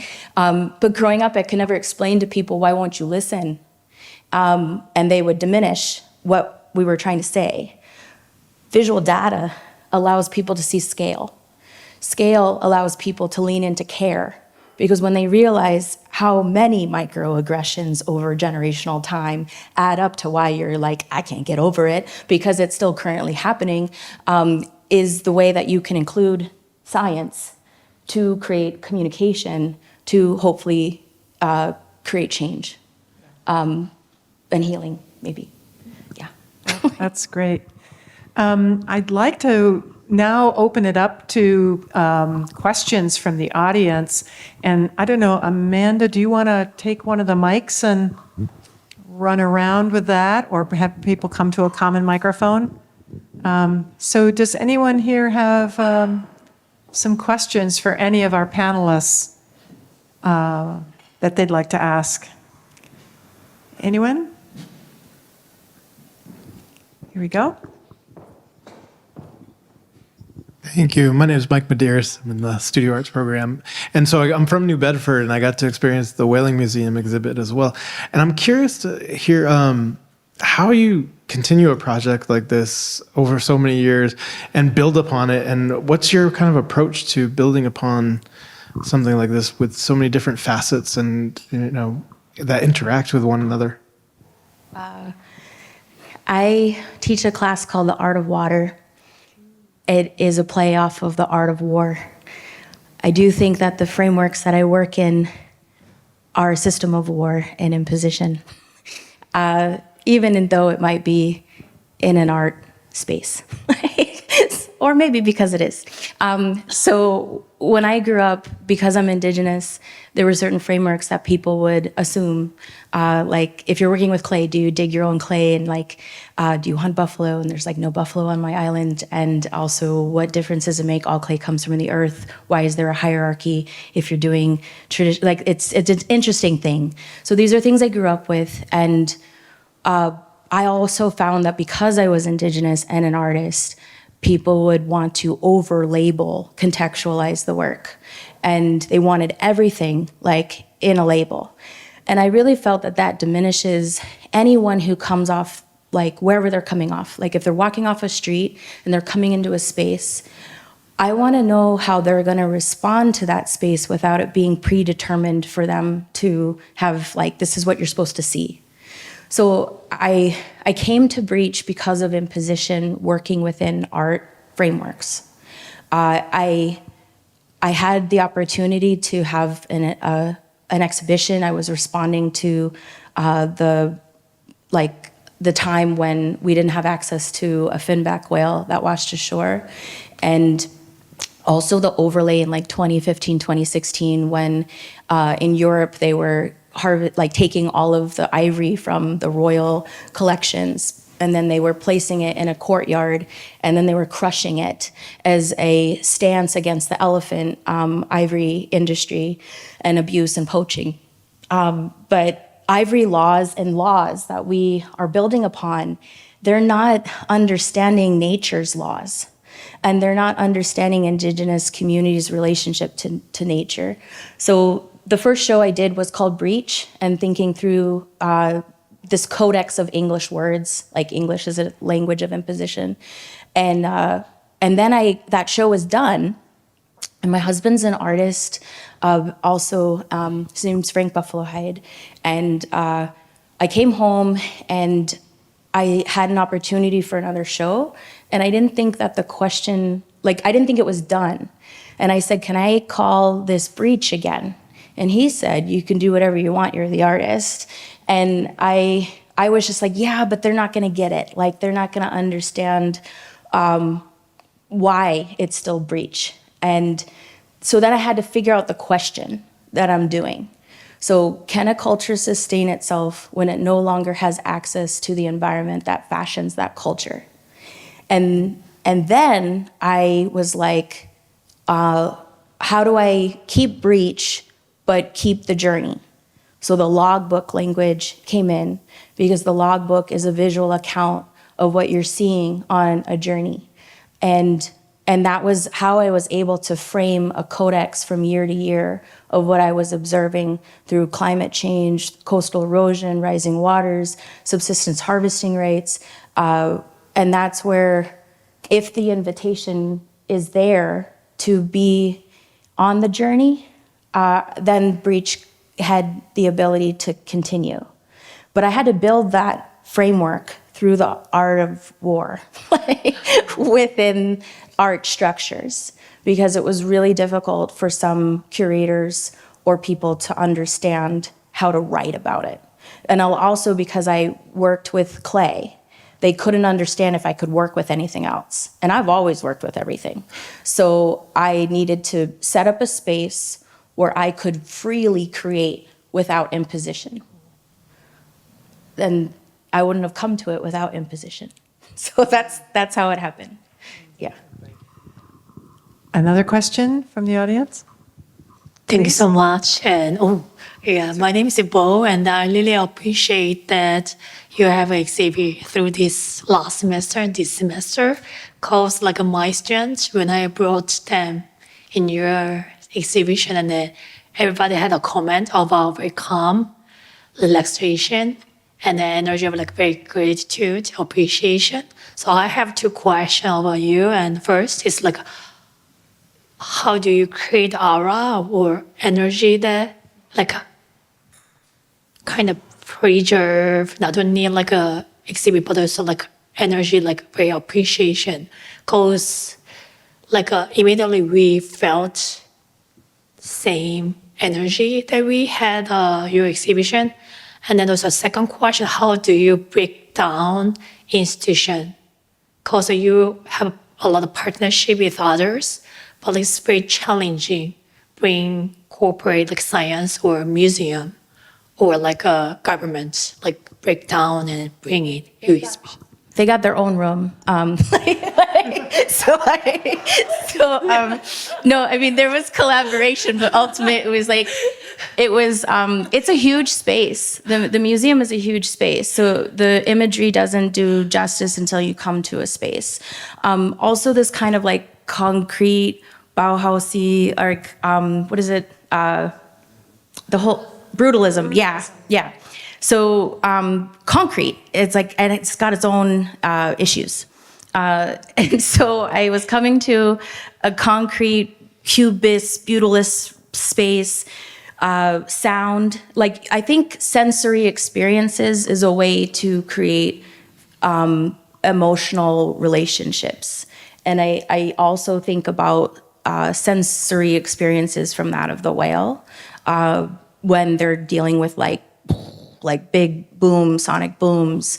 growing up, I could never explain to people, why won't you listen? And they would diminish what we were trying to say. Visual data allows people to see scale. Scale allows people to lean into care, because when they realize how many microaggressions over generational time add up to why you're like, I can't get over it, because it's still currently happening, is the way that you can include science to create communication, to hopefully create change and healing, maybe. Yeah. That's great. I'd like to now open it up to questions from the audience. And I don't know, Amanda, do you want to take one of the mics and run around with that, or have people come to a common microphone? So does anyone here have some questions for any of our panelists that they'd like to ask? Anyone? Here we go. Thank you. My name is Mike Medeiros. I'm in the Studio Arts program. And so I'm from New Bedford, and I got to experience the Whaling Museum exhibit as well. And I'm curious to hear how you continue a project like this over so many years and build upon it. And what's your kind of approach to building upon something like this with so many different facets and, that interact with one another? I teach a class called The Art of Water. It is a play off of The Art of War. I do think that the frameworks that I work in are a system of war and imposition, even though it might be in an art space. Or maybe because it is. So when I grew up, because I'm Indigenous, there were certain frameworks that people would assume. Like, if you're working with clay, do you dig your own clay? And do you hunt buffalo? And there's no buffalo on my island. And also, what difference does it make? All clay comes from the earth. Why is there a hierarchy if you're doing tradition? It's an interesting thing. So these are things I grew up with. And I also found that because I was Indigenous and an artist, people would want to over-label, contextualize the work. And they wanted everything in a label. And I really felt that diminishes anyone who comes off, wherever they're coming off. If they're walking off a street and they're coming into a space, I want to know how they're going to respond to that space without it being predetermined for them to have, this is what you're supposed to see. So I came to Breach because of imposition, working within art frameworks. I had the opportunity to have an exhibition. I was responding to the time when we didn't have access to a finback whale that washed ashore, and Also the overlay in like 2015, 2016, when in Europe they were taking all of the ivory from the royal collections, and then they were placing it in a courtyard, and then they were crushing it as a stance against the elephant ivory industry and abuse and poaching. But ivory laws and laws that we are building upon, they're not understanding nature's laws, and they're not understanding indigenous communities' relationship to nature. So the first show I did was called Breach, and thinking through this codex of English words, like English is a language of imposition. And then that show was done, and my husband's an artist, also, his name's Frank Buffalo Hyde, and I came home and I had an opportunity for another show, and I didn't think that the question, I didn't think it was done. And I said, can I call this Breach again? And he said, you can do whatever you want, you're the artist. And I was just like, yeah, but they're not gonna get it. They're not gonna understand why it's still Breach. And so then I had to figure out the question that I'm doing. So can a culture sustain itself when it no longer has access to the environment that fashions that culture? And then I was like, how do I keep Breach but keep the journey? So the logbook language came in, because the logbook is a visual account of what you're seeing on a journey. And that was how I was able to frame a codex from year to year of what I was observing through climate change, coastal erosion, rising waters, subsistence harvesting rates. And that's where, if the invitation is there to be on the journey, then Breach had the ability to continue. But I had to build that framework through the art of war within art structures, because it was really difficult for some curators or people to understand how to write about it. And also because I worked with clay, they couldn't understand if I could work with anything else. And I've always worked with everything. So I needed to set up a space where I could freely create without imposition. And I wouldn't have come to it without imposition. So that's how it happened. Yeah. Another question from the audience? Thank you so much. And my name is Bo, and I really appreciate that you have an exhibit through this last semester and this semester. Cause my students, when I brought them in your exhibition, and then everybody had a comment about very calm, relaxation, and the energy of very gratitude, appreciation. So I have two questions about you. And first is how do you create aura or energy that kind of preserve not only a exhibit but also energy, very appreciation? Because immediately we felt same energy that we had your exhibition. And then there's a second question, how do you break down institution? Because you have a lot of partnership with others, but it's very challenging bring corporate science or museum or a government break down and bring it. They got their own room. No, I mean, there was collaboration, but ultimately it's a huge space. The museum is a huge space. So the imagery doesn't do justice until you come to a space. Also this kind of concrete, Bauhausy, what is it? The whole brutalism. Yeah. So concrete, and it's got its own issues. And so I was coming to a concrete, cubist, brutalist space, sound. I think sensory experiences is a way to create emotional relationships. And I also think about sensory experiences from that of the whale when they're dealing with big boom, sonic booms.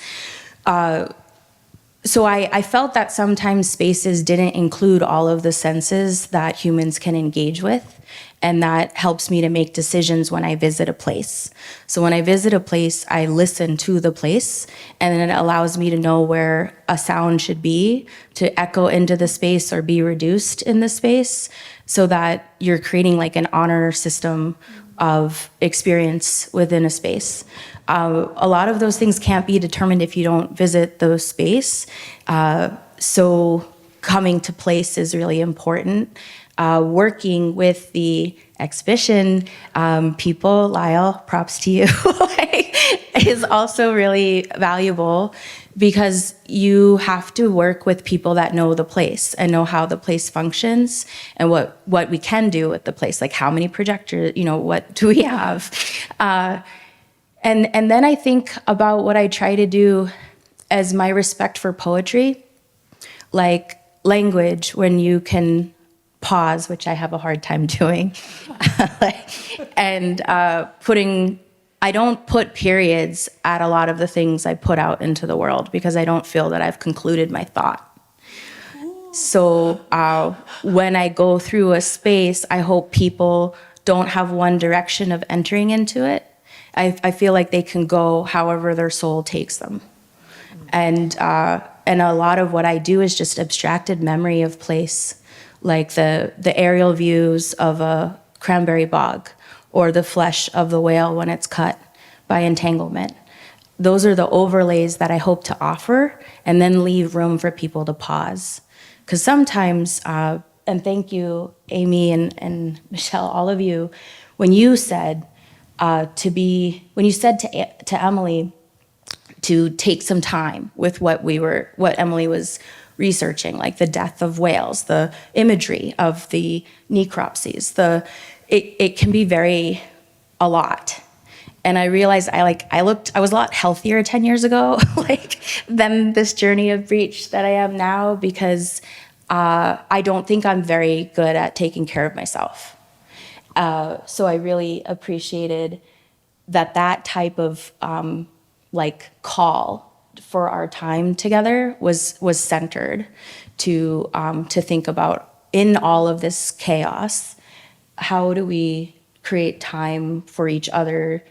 So I felt that sometimes spaces didn't include all of the senses that humans can engage with, and that helps me to make decisions when I visit a place. So when I visit a place, I listen to the place, and then it allows me to know where a sound should be to echo into the space or be reduced in the space, so that you're creating like an honor system of experience within a space. A lot of those things can't be determined if you don't visit the space. So coming to place is really important. Working with the exhibition people, Lyle, props to you, is also really valuable, because you have to work with people that know the place and know how the place functions and what we can do with the place, like how many projectors, what do we have? And then I think about what I try to do as my respect for poetry, like language, when you can pause, which I have a hard time doing, and I don't put periods at a lot of the things I put out into the world, because I don't feel that I've concluded my thought. So when I go through a space, I hope people don't have one direction of entering into it. I feel like they can go however their soul takes them. And a lot of what I do is just abstracted memory of place, like the aerial views of a cranberry bog, or the flesh of the whale when it's cut by entanglement. Those are the overlays that I hope to offer, and then leave room for people to pause. Because sometimes, and thank you, Amy and Michelle, all of you, when you said to Emily to take some time with what Emily was researching, like the death of whales, the imagery of the necropsies, it can be a lot. And I realized I was a lot healthier 10 years ago, than this journey of breach that I am now, because I don't think I'm very good at taking care of myself. So I really appreciated that type of call for our time together was centered to think about, in all of this chaos, how do we create time for each other,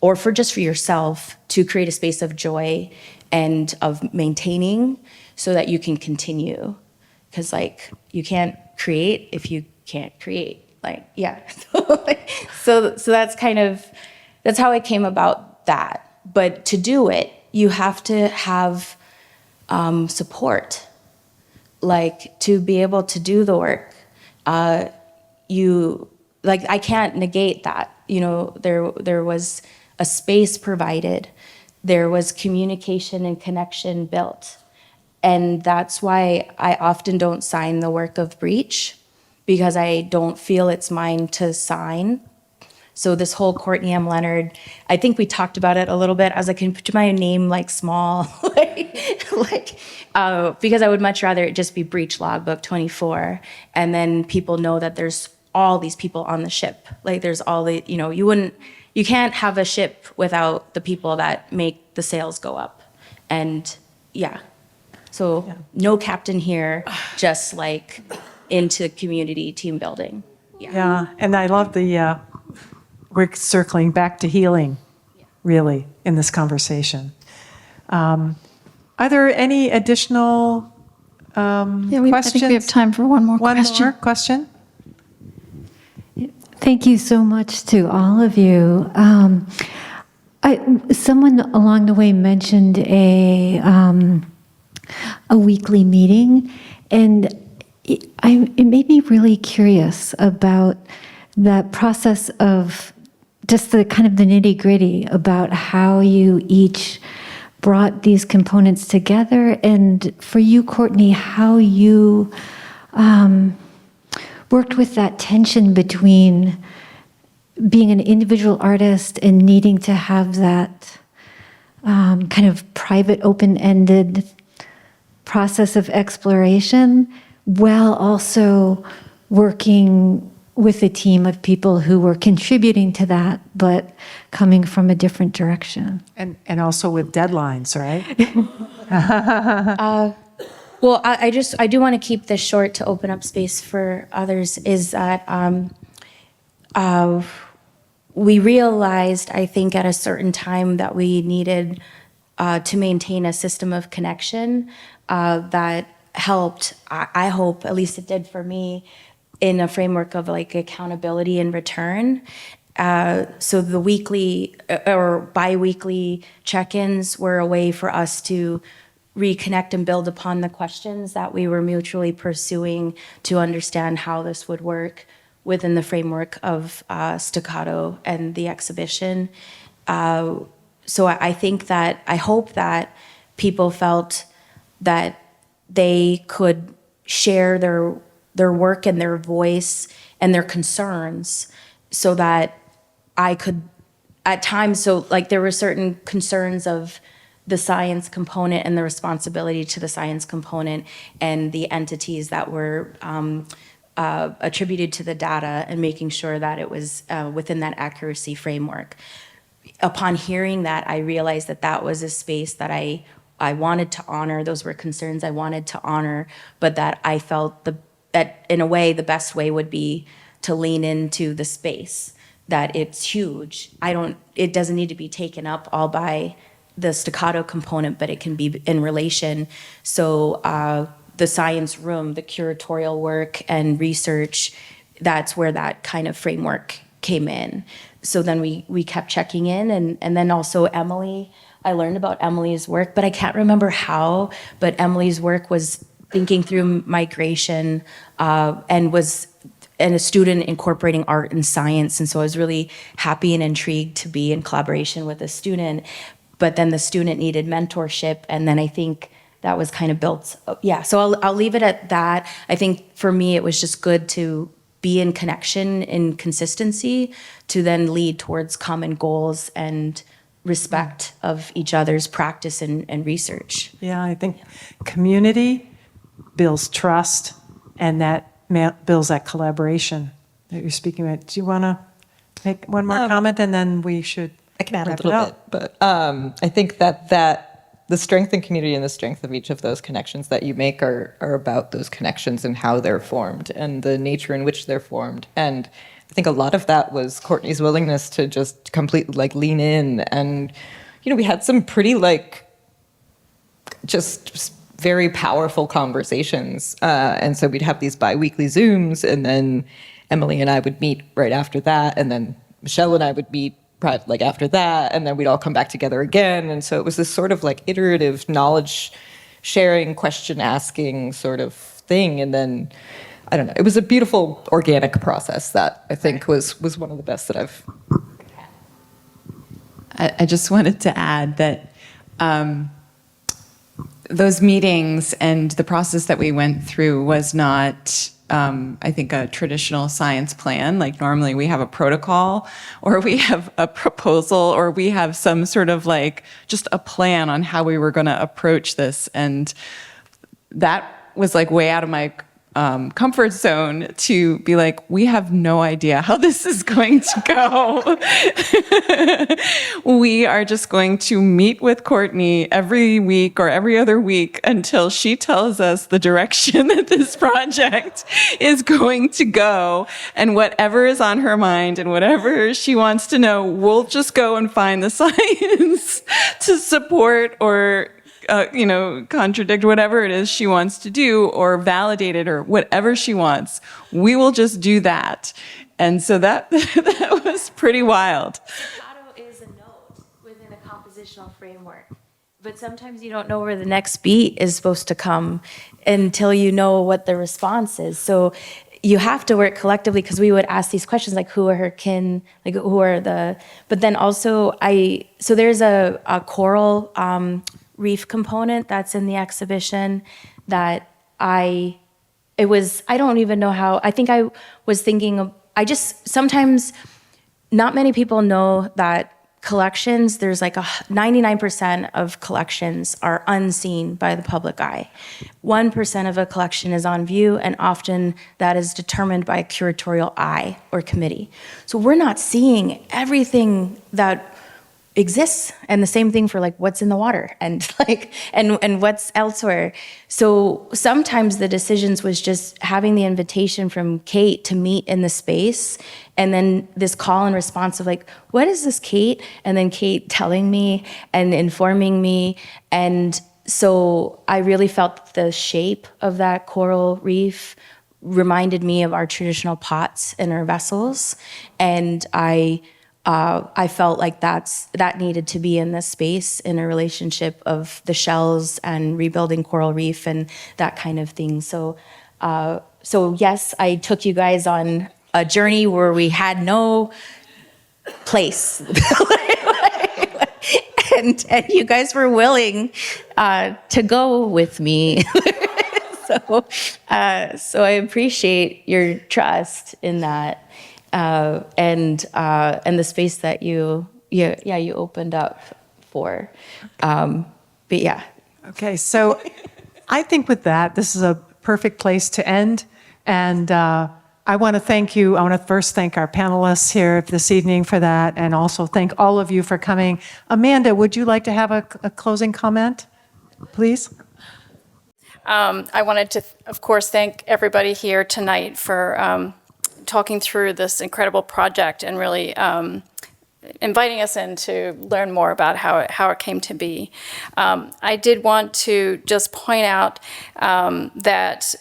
or for yourself, to create a space of joy and of maintaining, so that you can continue. Because you can't create if you can't create. So that's how I came about that. But to do it, you have to have support, to be able to do the work. I can't negate that. There was a space provided, there was communication and connection built. And that's why I often don't sign the work of breach, because I don't feel it's mine to sign. So this whole Courtney M. Leonard, I think we talked about it a little bit. I was like, can you put my name small? Because I would much rather it just be breach logbook 24. And then people know that there's all these people on the ship. There's all the, you can't have a ship without the people that make the sails go up. And so no captain here, just into community team building. Yeah, and I love we're circling back to healing, really, in this conversation. Are there any additional questions? I think we have time for one more question. One more question? Thank you so much to all of you. Someone along the way mentioned a weekly meeting, and it made me really curious about that process of just the kind of the nitty-gritty about how you each brought these components together, and for you, Courtney, how you worked with that tension between being an individual artist and needing to have that kind of private, open-ended process of exploration, while also working with a team of people who were contributing to that, but coming from a different direction. And also with deadlines, right? Well, I do want to keep this short to open up space for others, is that we realized, I think, at a certain time that we needed to maintain a system of connection that helped, I hope, at least it did for me, in a framework of like accountability and return. So the weekly or bi-weekly check-ins were a way for us to reconnect and build upon the questions that we were mutually pursuing to understand how this would work within the framework of Staccato and the exhibition. So I think that, I hope that people felt that they could share their work and their voice and their concerns, so that I could, at times, so like there were certain concerns of the science component and the responsibility to the science component and the entities that were attributed to the data, and making sure that it was within that accuracy framework. Upon hearing that, I realized that that was a space that I wanted to honor. Those were concerns I wanted to honor, but that I felt that in a way, the best way would be to lean into the space, that it's huge. It doesn't need to be taken up all by the Staccato component, but it can be in relation. So the science room, the curatorial work and research, that's where that kind of framework came in. So then we kept checking in, and then also Emily, I learned about Emily's work, but I can't remember how, but Emily's work was thinking through migration and a student incorporating art and science. And so I was really happy and intrigued to be in collaboration with a student, but then the student needed mentorship. And then I think that was kind of built. Yeah, so I'll leave it at that. I think for me, it was just good to be in connection, in consistency, to then lead towards common goals and respect of each other's practice and research. Yeah, I think community builds trust, and that builds that collaboration that you're speaking about. Do you want to make one more comment, and then we should I can add a wrap it little up? bit, but I think that the strength in community and the strength of each of those connections that you make are about those connections and how they're formed and the nature in which they're formed. And I think a lot of that was Courtney's willingness to just completely like lean in. And, you know, we had some pretty just very powerful conversations. And so we'd have these bi-weekly Zooms, and then Emily and I would meet right after that. And then Michelle and I would meet like after that, and then we'd all come back together again. And so it was this sort of like iterative knowledge sharing, question asking sort of thing. And then, I don't know, it was a beautiful organic process that I think was one of the best that I've had. I just wanted to add that those meetings and the process that we went through was not, I think, a traditional science plan. Like normally we have a protocol, or we have a proposal, or we have some sort of like just a plan on how we were going to approach this. And that was like way out of my comfort zone to be like, we have no idea how this is going to go. We are just going to meet with Courtney every week or every other week until she tells us the direction that this project is going to go. And whatever is on her mind and whatever she wants to know, we'll just go and find the science to support or contradict whatever it is she wants to do, or validate it, or whatever she wants. We will just do that. And so that was pretty wild. Staccato is a note within a compositional framework, but sometimes you don't know where the next beat is supposed to come until you know what the response is. So you have to work collectively, because we would ask these questions like, who are her kin, like who are but then also so there's a choral reef component that's in the exhibition that I don't even know how, I think I was thinking of, sometimes not many people know that collections, there's like 99% of collections are unseen by the public eye. 1% of a collection is on view, and often that is determined by a curatorial eye or committee. So we're not seeing everything that exists, and the same thing for like what's in the water and like and what's elsewhere. So sometimes the decisions was just having the invitation from Kate to meet in the space, and then this call and response of like, what is this, Kate? And then Kate telling me and informing me. And so I really felt the shape of that coral reef reminded me of our traditional pots in our vessels, and I felt like that needed to be in this space in a relationship of the shells and rebuilding coral reef and that kind of thing. So yes, I took you guys on a journey where we had no place. and you guys were willing to go with me. So I appreciate your trust in that. And the space that you opened up for. But yeah. Okay, so I think with that, this is a perfect place to end. And I want to thank you. I want to first thank our panelists here this evening for that, and also thank all of you for coming. Amanda, would you like to have a closing comment, please? I wanted to, of course, thank everybody here tonight for talking through this incredible project and really inviting us in to learn more about how it came to be. I did want to just point out that,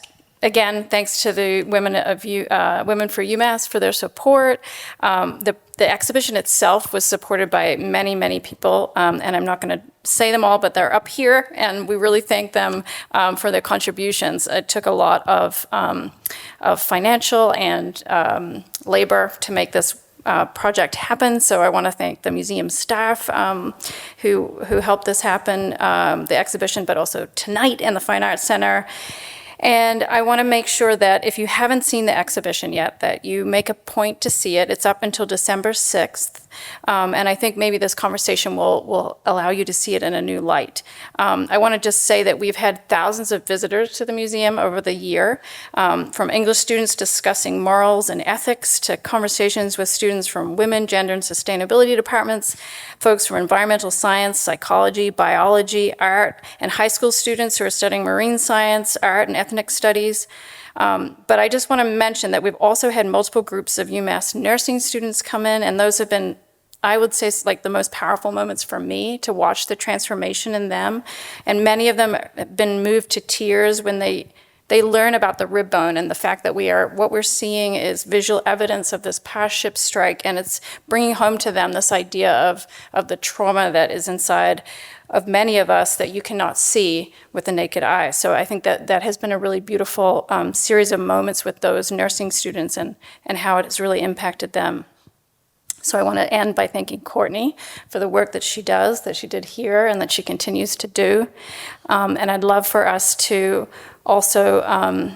again, thanks to the Women for UMass for their support. The exhibition itself was supported by many, many people, and I'm not going to say them all, but they're up here, and we really thank them for their contributions. It took a lot of financial and labor to make this project happen, so I want to thank the museum staff who helped this happen, the exhibition, but also tonight in the Fine Arts Center. And I want to make sure that if you haven't seen the exhibition yet, that you make a point to see it. It's up until December 6th. And I think maybe this conversation will allow you to see it in a new light. I want to just say that we've had thousands of visitors to the museum over the year, from English students discussing morals and ethics to conversations with students from women, gender, and sustainability departments, folks from environmental science, psychology, biology, art, and high school students who are studying marine science, art, and ethnic studies. But I just want to mention that we've also had multiple groups of UMass nursing students come in, and those have been, I would say, like the most powerful moments for me to watch the transformation in them. And many of them have been moved to tears when they learn about the rib bone and the fact that what we're seeing is visual evidence of this past ship strike, and it's bringing home to them this idea of the trauma that is inside of many of us that you cannot see with the naked eye. So I think that has been a really beautiful series of moments with those nursing students and how it has really impacted them. So I want to end by thanking Courtney for the work that she does, that she did here, and that she continues to do. And I'd love for us to also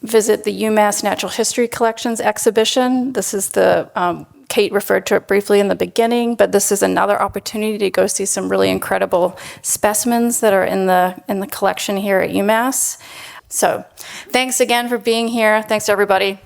visit the UMass Natural History Collections exhibition. This is the Kate referred to it briefly in the beginning, but this is another opportunity to go see some really incredible specimens that are in the collection here at UMass. So thanks again for being here. Thanks, everybody.